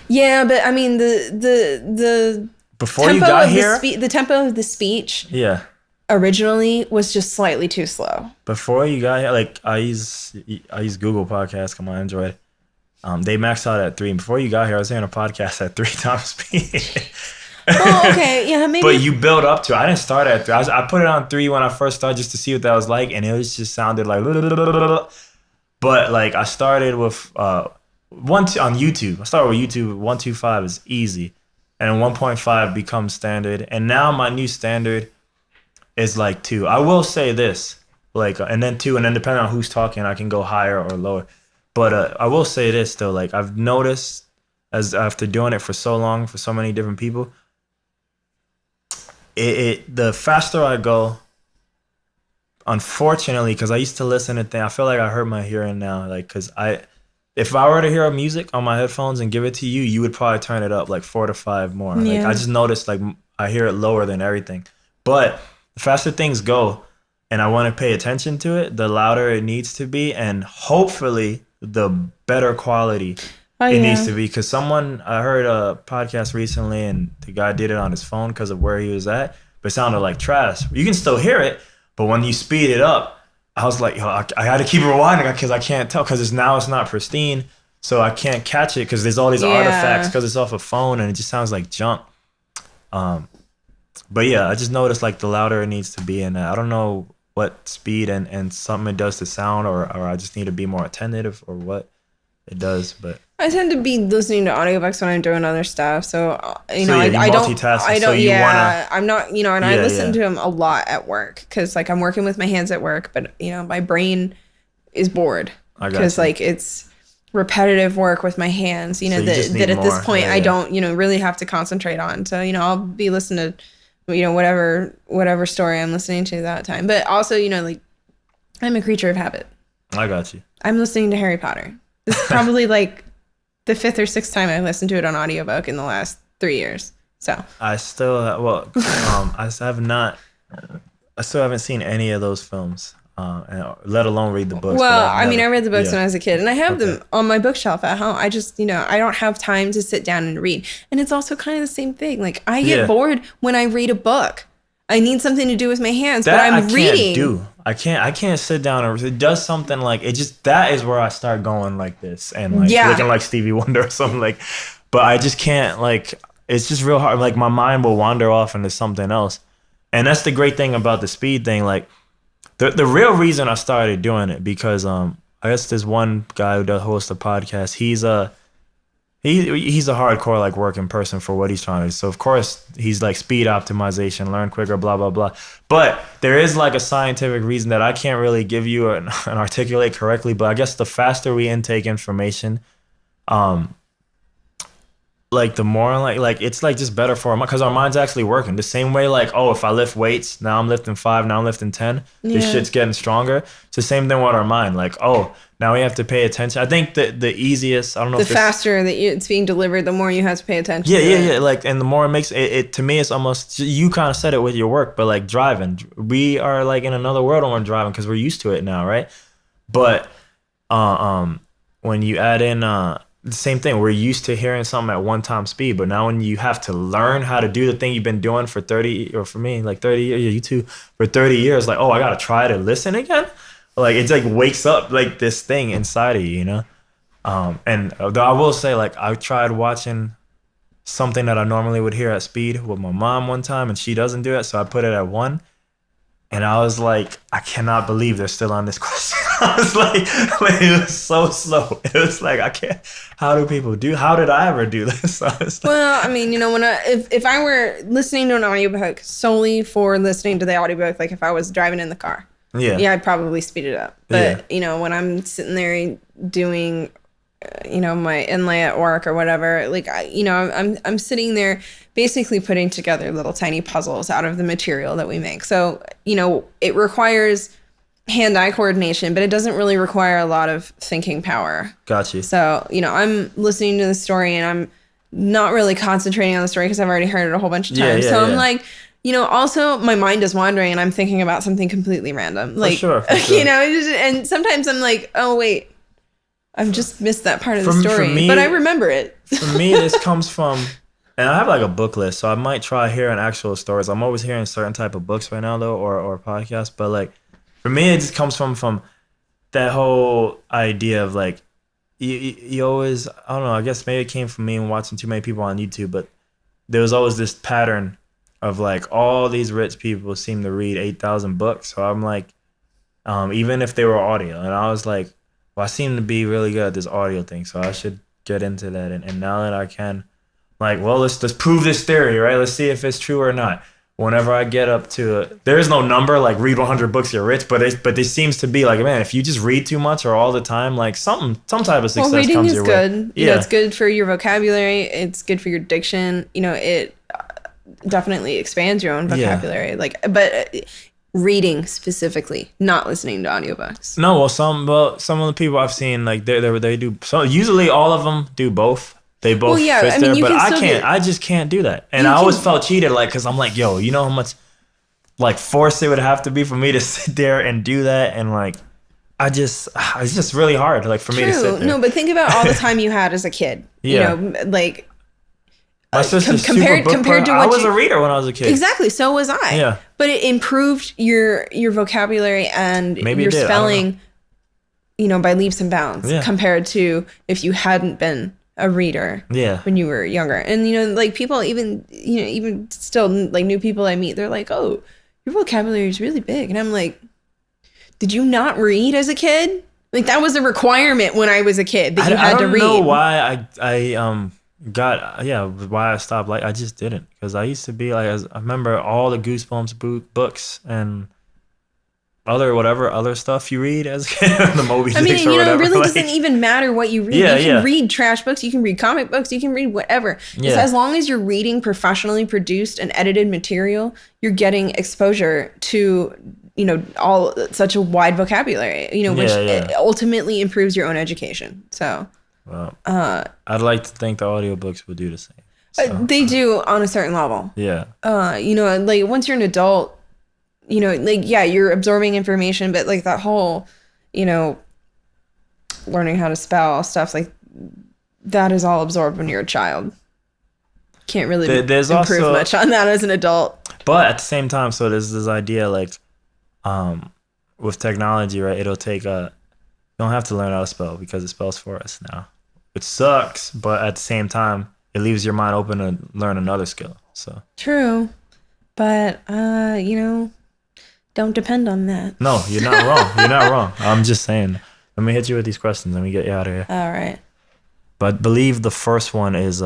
Yeah, but I mean, the before you got here, the tempo of the speech, yeah, originally was just slightly too slow. Before you got here, like I use Google Podcasts on my Android. They max out at 3. And before you got here, I was hearing a podcast at 3 times speed. Oh, okay, yeah, maybe. But you build up to it. I didn't start at 3. I put it on 3 when I first started just to see what that was like, and it was just sounded like. But like I started with on YouTube. I started with YouTube. 1.25 is easy, and 1.5 becomes standard. And now my new standard is like 2. I will say this, like, and then 2, and then depending on who's talking, I can go higher or lower. But I will say this though, like I've noticed as after doing it for so long for so many different people, the faster I go, unfortunately, because I used to listen to things, I feel like I hurt my hearing now, like because if I were to hear music on my headphones and give it to you, you would probably turn it up like 4 to 5 more. Yeah. Like I just noticed like I hear it lower than everything. But the faster things go, and I want to pay attention to it, the louder it needs to be, and hopefully the better quality it needs to be. Because I heard a podcast recently, and the guy did it on his phone because of where he was at, but it sounded like trash. You can still hear it, but when you speed it up, I was like, I had to keep rewinding because I can't tell, because it's not pristine, so I can't catch it because there's all these artifacts because it's off a phone and it just sounds like junk. But yeah, I just noticed like the louder it needs to be, and I don't know what speed and something it does to sound, or I just need to be more attentive, or what it does. But I tend to be listening to audiobooks when I'm doing other stuff, so I don't I'm not, and I listen to them a lot at work because like I'm working with my hands at work, but my brain is bored because like it's repetitive work with my hands, that at this point I don't really have to concentrate on. So I'll be listening to whatever story I'm listening to that time. But also, like I'm a creature of habit. I got you. I'm listening to Harry Potter. This is probably like the 5th or 6th time I've listened to it on audiobook in the last 3 years. So I still I still haven't seen any of those films, let alone read the books. Well, I read the books when I was a kid, and I have them on my bookshelf at home. I just, I don't have time to sit down and read. And it's also kind of the same thing. Like I get bored when I read a book. I need something to do with my hands, but I'm reading. I can't sit down and it does something like it just, that is where I start going like this and like looking like Stevie Wonder or something like, but I just can't, like, it's just real hard. Like my mind will wander off into something else. And that's the great thing about the speed thing. Like the real reason I started doing it, because I guess there's one guy who does host a podcast. He's a hardcore like working person for what he's trying to do. So of course he's like speed optimization, learn quicker, blah blah blah. But there is like a scientific reason that I can't really give you and articulate correctly. But I guess the faster we intake information, like the more like it's like just better for our mind, because our mind's actually working the same way. Like, oh, if I lift weights, now I'm lifting 5, now I'm lifting 10. This shit's getting stronger. It's the same thing with our mind. Like, oh, now we have to pay attention. I think the easiest, I don't know, the faster that it's being delivered, the more you have to pay attention. Yeah. Like, and the more it makes it to me, it's almost, you kind of said it with your work, but like driving, we are like in another world when we're driving because we're used to it now, right? But when you add in the same thing, we're used to hearing something at 1 time speed, but now when you have to learn how to do the thing you've been doing for 30, or for me, like 30 years, you too, for 30 years, like, oh, I gotta try to listen again. Like it's like wakes up like this thing inside of you, and though I will say, like, I tried watching something that I normally would hear at speed with my mom one time, and she doesn't do it, so I put it at 1. And I was like, I cannot believe they're still on this question. I was like it was so slow. It was like, I can't. How do people do? How did I ever do this? Well, I mean, when if I were listening to an audiobook solely for listening to the audiobook, like if I was driving in the car, I'd probably speed it up. But when I'm sitting there doing, my inlay at work or whatever, like I'm sitting there basically putting together little tiny puzzles out of the material that we make. So, it requires hand-eye coordination, but it doesn't really require a lot of thinking power. Got you. So, I'm listening to the story and I'm not really concentrating on the story because I've already heard it a whole bunch of times. So I'm like, you know, also my mind is wandering and I'm thinking about something completely random. Like, for sure. You know, and sometimes I'm like, oh, wait, I've just missed that part of the story, but I remember it. For me, this comes from, and I have like a book list, so I might try hearing actual stories. I'm always hearing certain type of books right now though, or podcasts, but like for me, it just comes from that whole idea of like, you always, I don't know, I guess maybe it came from me and watching too many people on YouTube, but there was always this pattern of like all these rich people seem to read 8,000 books. So I'm like, even if they were audio, and I was like, well, I seem to be really good at this audio thing, so I should get into that. And now that I can, like, well, let's prove this theory, right? Let's see if it's true or not. Whenever I get up to it, there is no number like read 100 books, you're rich, but it seems to be like, man, if you just read too much or all the time, like some type of success reading comes is your good. way. You know, it's good for your vocabulary. It's good for your diction. You know, it definitely expands your own vocabulary. Yeah. Like, but reading specifically, not listening to audiobooks. No, well, some of the people I've seen, like they do. So usually all of them do both. They both fit there, but I can't. I just can't do that. And I always felt cheated, like, because I'm like, yo, you know how much like force it would have to be for me to sit there and do that, and like, it's just really hard, like, for me to sit there. No, but think about all the time you had as a kid. Yeah. You know, like. My sister's compared to what I was a reader when I was a kid. Exactly, so was I. Yeah. But it improved your vocabulary and your spelling, you know, by leaps and bounds compared to if you hadn't been a reader when you were younger. And, you know, like, people even still, like, new people I meet, they're like, oh, your vocabulary is really big. And I'm like, did you not read as a kid? Like, that was a requirement when I was a kid that you had to read. I don't know why why I stopped. Like, I just didn't, because I used to be like, I remember all the Goosebumps books and other stuff you read as a kid, the Moby Dicks or whatever. You know, it really doesn't even matter what you read. You can read trash books, you can read comic books, you can read whatever. Just as long as you're reading professionally produced and edited material, you're getting exposure to, you know, such a wide vocabulary, you know, which ultimately improves your own education. So, well, I'd like to think the audiobooks would do the same. So. They do on a certain level. Yeah. You know, like, once you're an adult, you know, like, you're absorbing information, but like that whole, you know, learning how to spell stuff, like, that is all absorbed when you're a child. Can't really improve much on that as an adult. But at the same time, so there's this idea, like, with technology, right? It'll take you don't have to learn how to spell because it spells for us now. It sucks, but at the same time, it leaves your mind open to learn another skill. So true, but you know, don't depend on that. No, you're not wrong. You're not wrong. I'm just saying. Let me hit you with these questions. Let me get you out of here. All right. But believe the first one is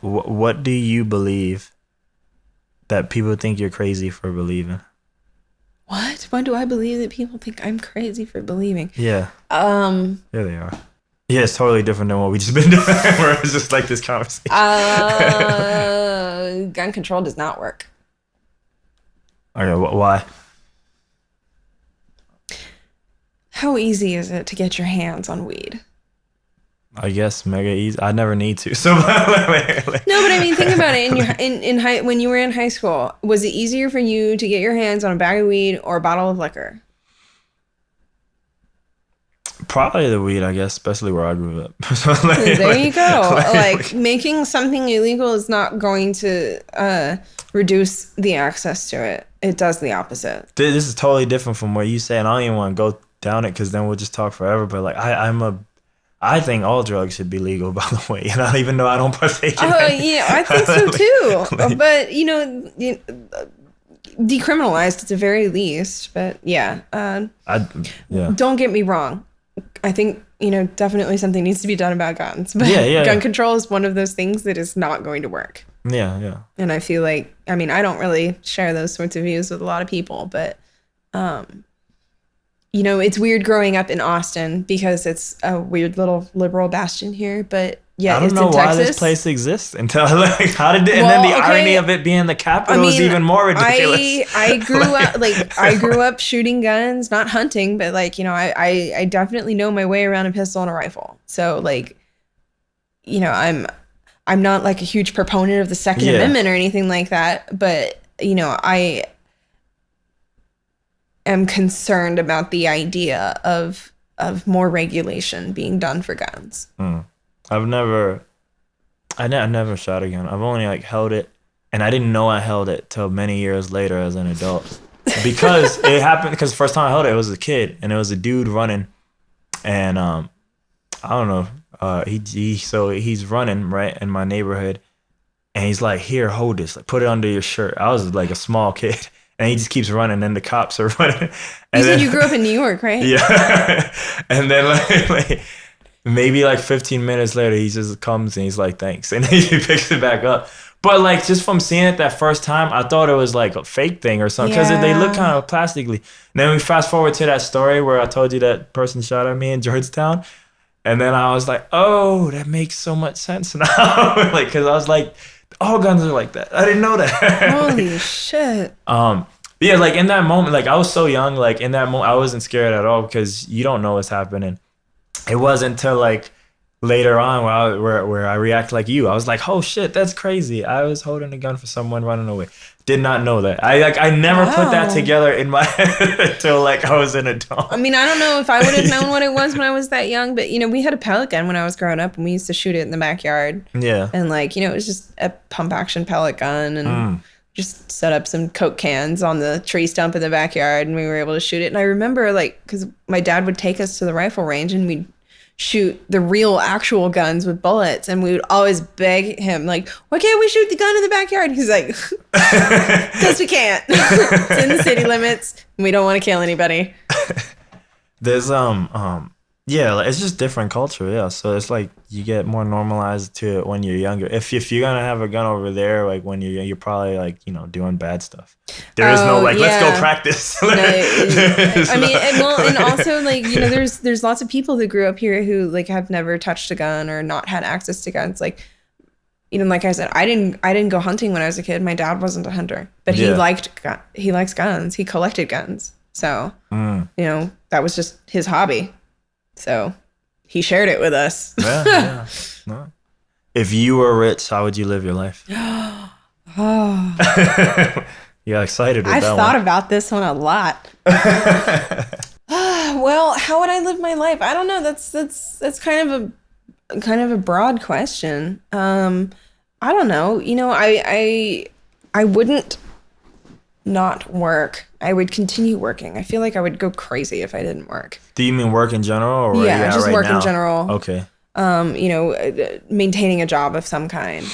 what do you believe that people think you're crazy for believing? What? Why do I believe that people think I'm crazy for believing? Yeah. Here they are. Yeah, it's totally different than what we just been doing. Where it's just like this conversation. Gun control does not work. Okay, why? How easy is it to get your hands on weed? I guess mega easy. I never need to. So no, but I mean, think about it. When you were in high school, was it easier for you to get your hands on a bag of weed or a bottle of liquor? Probably the weed, I guess, especially where I grew up. There you go. Like, making something illegal is not going to reduce the access to it. It does the opposite. This is totally different from what you say, and I don't even want to go down it because then we'll just talk forever. But like, I think all drugs should be legal, by the way. You know, even though I don't partake in it. Yeah, I think so too. But you know, decriminalized at the very least. But yeah, don't get me wrong. I think, you know, definitely something needs to be done about guns. But gun control is one of those things that is not going to work. Yeah. And I feel like, I mean, I don't really share those sorts of views with a lot of people, but, you know, it's weird growing up in Austin because it's a weird little liberal bastion here, but yeah, I don't know why this place exists until like and then the irony of it being the capital is even more ridiculous. I grew up shooting guns, not hunting, but like, you know, I definitely know my way around a pistol and a rifle. So like, I'm not like a huge proponent of the Second Amendment or anything like that, but I am concerned about the idea of more regulation being done for guns. I never shot a gun. I've only like held it, and I didn't know I held it till many years later as an adult, because it happened. Because the first time I held it, it was a kid, and it was a dude running, and I don't know. He's running right in my neighborhood, and he's like, "Here, hold this. Like, put it under your shirt." I was like a small kid, and he just keeps running, and the cops are running. You said you grew up in New York, right? Yeah. And then like maybe like 15 minutes later, he just comes and he's like, "Thanks," and he picks it back up. But like just from seeing it that first time, I thought it was like a fake thing or something, because they look kind of plastically. And then we fast forward to that story where I told you that person shot at me in Georgetown. And then I was like, oh, that makes so much sense now. Like, because I was like, all guns are like that. I didn't know that. Holy shit. Yeah, like in that moment, like I was so young, like in that moment, I wasn't scared at all, because you don't know what's happening. It wasn't until like later on where I react like you. I was like, oh shit, that's crazy. I was holding a gun for someone running away. Did not know that. I never put that together in my head until like I was an adult. I mean, I don't know if I would have known what it was when I was that young, but we had a pellet gun when I was growing up, and we used to shoot it in the backyard. Yeah. And like, it was just a pump action pellet gun, and just set up some Coke cans on the tree stump in the backyard, and we were able to shoot it. And I remember like, because my dad would take us to the rifle range, and we'd shoot the real actual guns with bullets, and we would always beg him like, why can't we shoot the gun in the backyard? He's like, because we can't. It's in the city limits, and we don't want to kill anybody. There's yeah, like, it's just different culture. Yeah, so it's like you get more normalized to it when you're younger. If you're gonna have a gun over there, like when you're probably like doing bad stuff. There is no like, let's go practice. No, I mean, and also like there's lots of people that grew up here who like have never touched a gun or not had access to guns. Like like I said, I didn't go hunting when I was a kid. My dad wasn't a hunter, but he likes guns. He collected guns, so that was just his hobby. So he shared it with us. Yeah. No. If you were rich, how would you live your life? Oh. You got excited with I've that thought one. about this one a lot. Well, how would I live my life? I don't know. That's kind of a broad question. I don't know. I wouldn't not work. I would continue working. I feel like I would go crazy if I didn't work. Do you mean work in general, or just right work now? In general? Okay. Maintaining a job of some kind.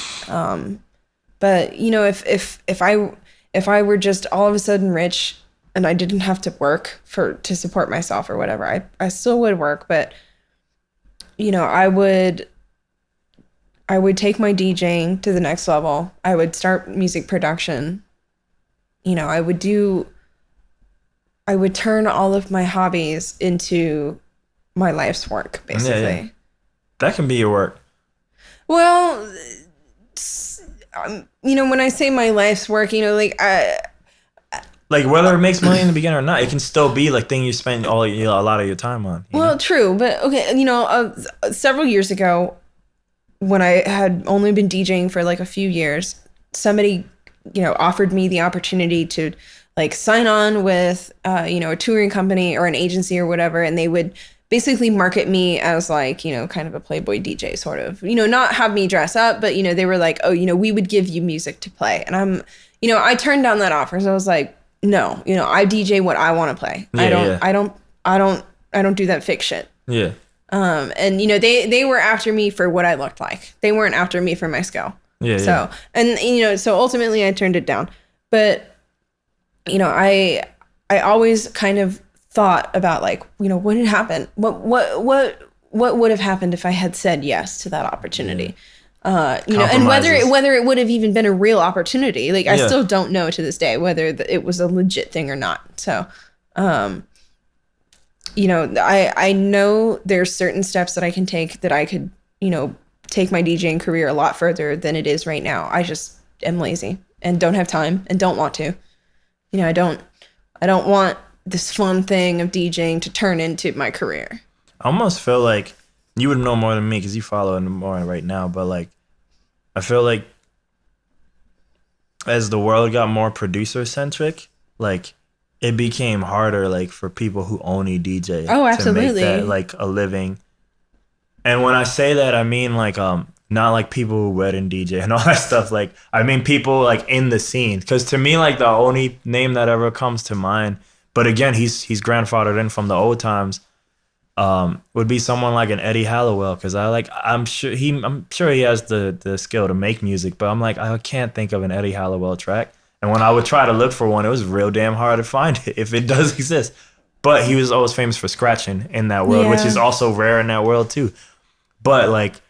But if I were just all of a sudden rich and I didn't have to work to support myself or whatever, I still would work, but I would take my DJing to the next level. I would start music production. I would turn all of my hobbies into my life's work, basically. Yeah. That can be your work. Well, when I say my life's work, like whether it makes money in the beginning or not, it can still be like thing you spend a lot of your time on. Well, true, but okay, several years ago, when I had only been DJing for like a few years, somebody offered me the opportunity to like sign on with a touring company or an agency or whatever, and they would basically market me as like kind of a Playboy DJ sort of, not have me dress up, but they were like, oh, we would give you music to play, and I'm I turned down that offer. So I was like, no, I DJ what I want to play. I don't do that fake shit. Yeah. And they were after me for what I looked like. They weren't after me for my skill. Yeah. So, and so ultimately I turned it down. But I always kind of thought about like, what had happened? What would have happened if I had said yes to that opportunity? And whether it would have even been a real opportunity. Like I still don't know to this day whether it was a legit thing or not. So, I know there's certain steps that I can take that I could, take my DJing career a lot further than it is right now. I just am lazy and don't have time and don't want to. I don't want this fun thing of DJing to turn into my career. I almost feel like you would know more than me because you follow it more right now. But like, I feel like as the world got more producer centric, like it became harder like for people who only DJ Oh, to make absolutely. that like a living. And when I say that, I mean like not like people who wedding DJ and all that stuff. Like I mean people like in the scene. Because to me, like the only name that ever comes to mind, but again, he's grandfathered in from the old times. Would be someone like an Eddie Halliwell, because I'm sure he has the skill to make music, but I'm like I can't think of an Eddie Halliwell track. And when I would try to look for one, it was real damn hard to find it if it does exist. But he was always famous for scratching in that world, which is also rare in that world too. But like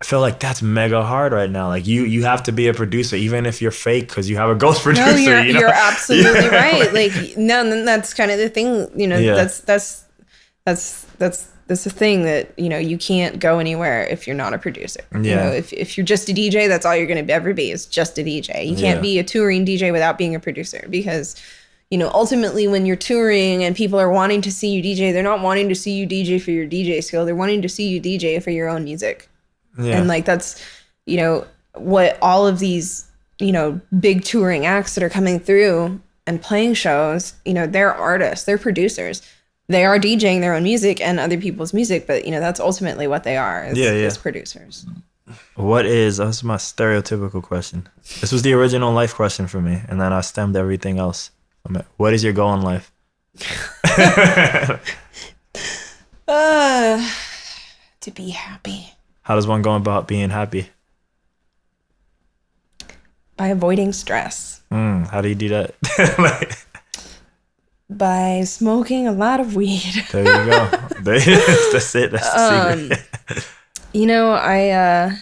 I feel like that's mega hard right now. Like you have to be a producer, even if you're fake, because you have a ghost producer. No, you're absolutely Yeah. right. Like no, that's kind of the thing. You know, Yeah. that's the thing that, you know, you can't go anywhere if you're not a producer. Yeah. You know, if you're just a DJ, that's all you're going to ever be is just a DJ. You can't be a touring DJ without being a producer, because, you know, ultimately when you're touring and people are wanting to see you DJ, they're not wanting to see you DJ for your DJ skill. They're wanting to see you DJ for your own music. Yeah. And like, that's, you know, what all of these, you know, big touring acts that are coming through and playing shows, you know, they're artists, they're producers. They are DJing their own music and other people's music, but, you know, that's ultimately what they are is producers. That's my stereotypical question. This was the original life question for me, and then I stemmed everything else. What is your goal in life? To be happy. How does one go about being happy? By avoiding stress. How do you do that? By smoking a lot of weed. There you go. That's it. That's the secret. You know, I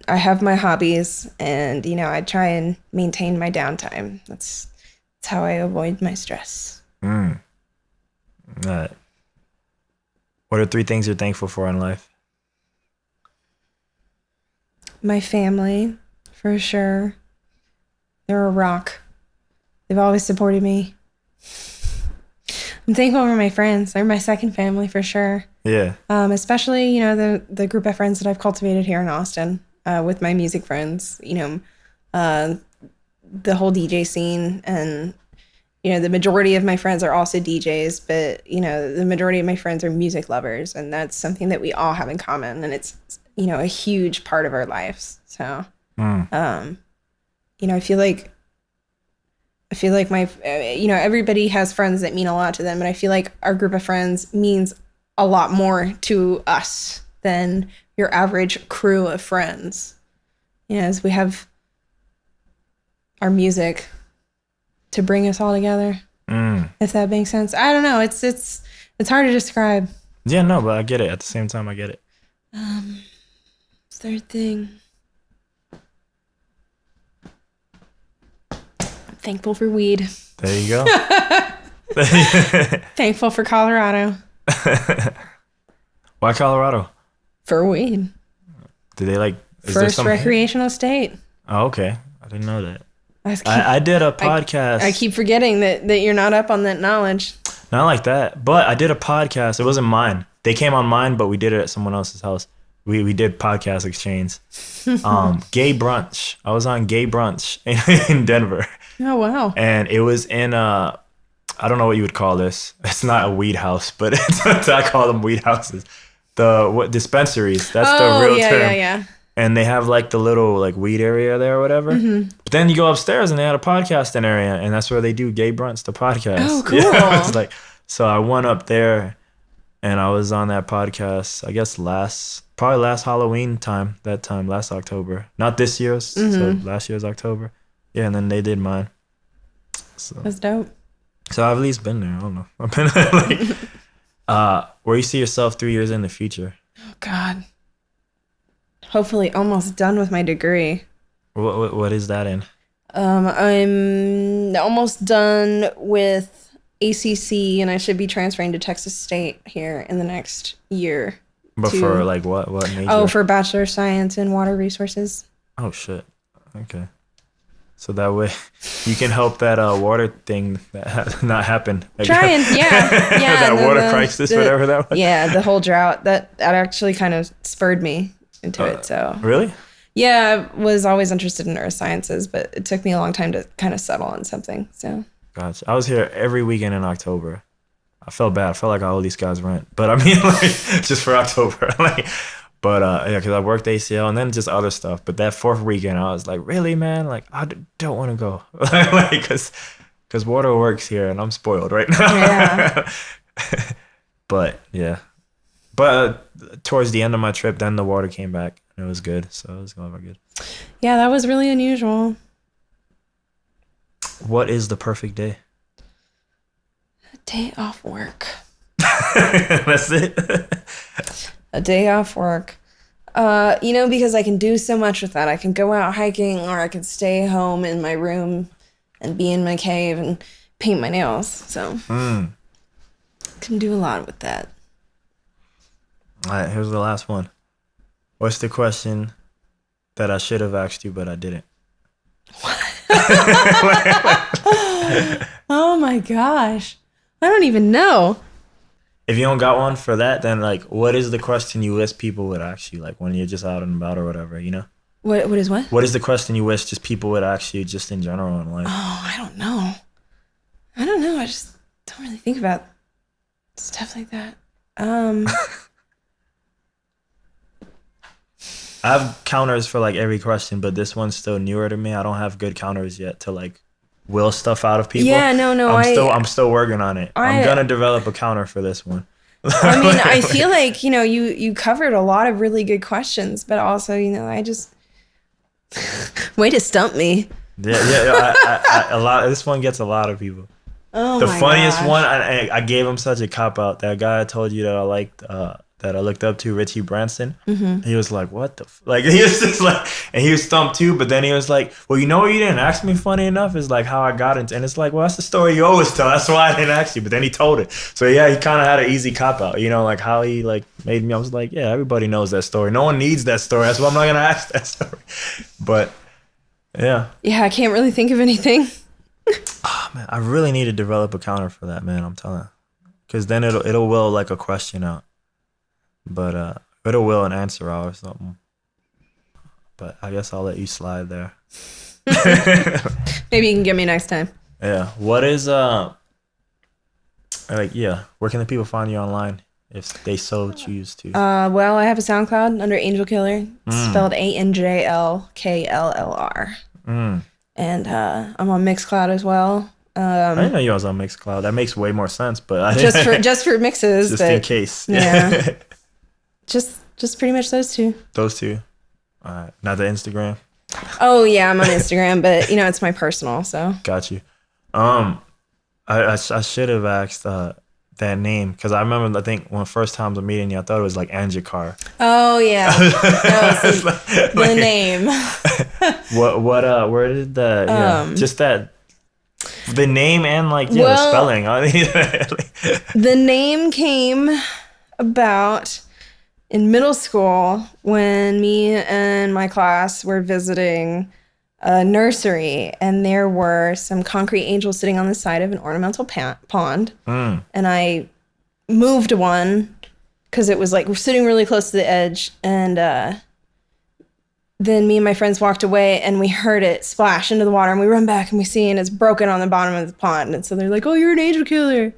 have my hobbies, and, you know, I try and maintain my downtime. That's how I avoid my stress. What are 3 things you're thankful for in life? My family, for sure. They're a rock. They've always supported me. I'm thankful for my friends. They're my second family for sure. Yeah. Especially, you know, the group of friends that I've cultivated here in Austin, with my music friends, you know, the whole DJ scene. And, you know, the majority of my friends are also DJs, but, you know, the majority of my friends are music lovers, and that's something that we all have in common, and it's, you know, a huge part of our lives. So, you know, I feel like my, you know, everybody has friends that mean a lot to them, and I feel like our group of friends means a lot more to us than your average crew of friends. You know, as we have our music to bring us all together. If that makes sense. I don't know. It's hard to describe. Yeah, no, but I get it. At the same time, I get it. Third thing. Thankful for weed. There you go. Thankful for Colorado. Why Colorado? For weed. Do they like... First recreational state. Oh, okay. I didn't know that. I did a podcast. I keep forgetting that you're not up on that knowledge. Not like that. But I did a podcast. It wasn't mine. They came on mine, but we did it at someone else's house. We did podcast exchange. Gay brunch. I was on gay brunch in Denver. Oh, wow. And it was in I don't know what you would call this. It's not a weed house, but I call them weed houses. Dispensaries. That's the real term. Yeah. And they have like the little like weed area there or whatever. Mm-hmm. But then you go upstairs and they had a podcasting area, and that's where they do gay brunch, the podcast. Oh, cool. Yeah, it's like, so I went up there and I was on that podcast, I guess probably last Halloween time, last October. Not this year's, so last year's October. Yeah, and then they did mine. So that's dope. So I've at least been there. I don't know. I've been like, where you see yourself 3 years in the future? Oh, God. Hopefully almost done with my degree. What is that in? I'm almost done with ACC, and I should be transferring to Texas State here in the next year. But for like what major? Oh, for Bachelor of Science in Water Resources. Oh, shit. Okay. So that way you can help that water thing that not happen. Trying, yeah. That water crisis, whatever that was. Yeah, the whole drought, that actually kind of spurred me into it. So really? Yeah, I was always interested in neurosciences, but it took me a long time to kind of settle on something. So gotcha. I was here every weekend in October. I felt bad. I felt like I owe these guys rent. But I mean, like, just for October. But yeah, because I worked ACL and then just other stuff. But that fourth weekend, I was like, really, man? Like, I don't want to go. Like, because water works here and I'm spoiled right now. Yeah. But yeah. But towards the end of my trip, then the water came back and it was good. So it was going very good. Yeah, that was really unusual. What is the perfect day? A day off work. That's it? A day off work. Because I can do so much with that. I can go out hiking or I can stay home in my room and be in my cave and paint my nails. So can do a lot with that. All right, here's the last one. What's the question that I should have asked you, but I didn't? Oh my gosh. I don't even know. If you don't got one for that, then like, what is the question you wish people would ask you, like when you're just out and about or whatever, you know? What is what? What is the question you wish just people would ask you just in general in life? Oh, I don't know. I just don't really think about stuff like that. I have counters for like every question, but this one's still newer to me. I don't have good counters yet to like will stuff out of people. Yeah, no. I'm still working on it. I'm gonna develop a counter for this one. I mean, I feel like, you covered a lot of really good questions, but also, I just way to stump me. Yeah. This one gets a lot of people. Oh, the my funniest gosh. one, I gave him such a cop out. That guy I told you that I liked, that I looked up to, Richie Branson. Mm-hmm. He was like, "What the?" Like he was just like, and he was stumped too. But then he was like, "Well, you didn't ask me. Funny enough, is like how I got into." And it's like, well, that's the story you always tell. That's why I didn't ask you. But then he told it. So yeah, he kind of had an easy cop out. Like how he like made me. I was like, yeah, everybody knows that story. No one needs that story. That's why I'm not gonna ask that story. But yeah. Yeah, I can't really think of anything. Oh man, I really need to develop a counter for that, man. I'm telling you, because then it'll will like a question out. But it'll will an answer out or something. But I guess I'll let you slide there. Maybe you can get me next time. Yeah. What is where can the people find you online if they so choose to? Well, I have a SoundCloud under anjlkllr, spelled anjlkllr. And I'm on Mixcloud as well. I didn't know you was on Mixcloud. That makes way more sense, but I just for mixes. Just in case. Yeah. Just pretty much those two. Those two. All right. Not the Instagram. Oh yeah, I'm on Instagram, but it's my personal. So. Got you. I should have asked that name because I remember I think when first time I'm meeting you, I thought it was like Anjikar. Oh yeah. The name. Where did just that. The name and the spelling. The name came about in middle school when me and my class were visiting a nursery and there were some concrete angels sitting on the side of an ornamental pond. And I moved one because it was like we're sitting really close to the edge, and then me and my friends walked away and we heard it splash into the water, and we run back and we see and it's broken on the bottom of the pond. And so they're like, "Oh, you're an angel killer."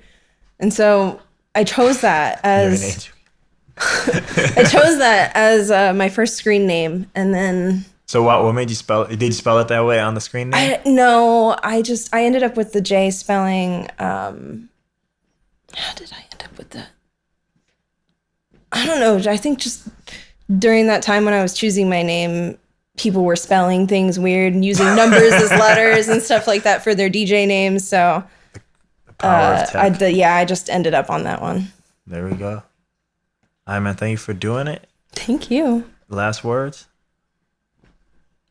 And so I chose that as my first screen name. And then so what made you spell it? Did you spell it that way on the screen name? I ended up with the J spelling. How did I end up with that? I don't know. I think just during that time when I was choosing my name, people were spelling things weird and using numbers as letters and stuff like that for their DJ names. So the power of tech. I just ended up on that one. There we go. All right, man. Thank you for doing it. Thank you. Last words?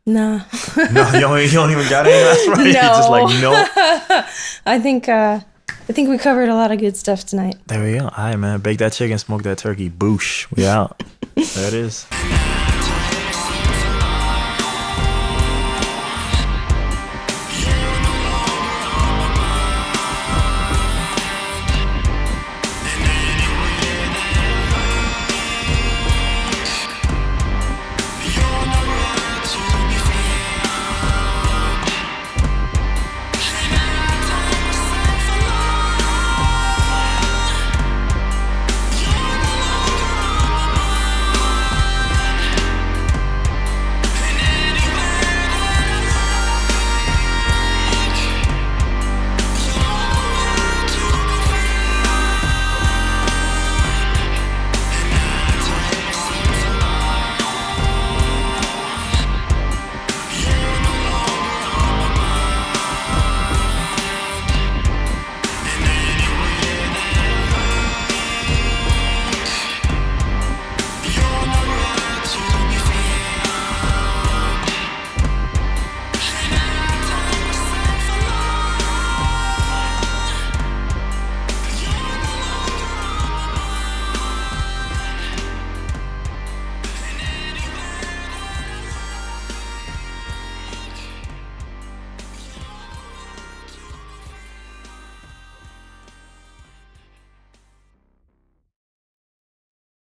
No. No, you don't even got any last words? No. You're just like, nope. I think we covered a lot of good stuff tonight. There we go. All right, man. Bake that chicken, smoke that turkey. Boosh. We out. There it is.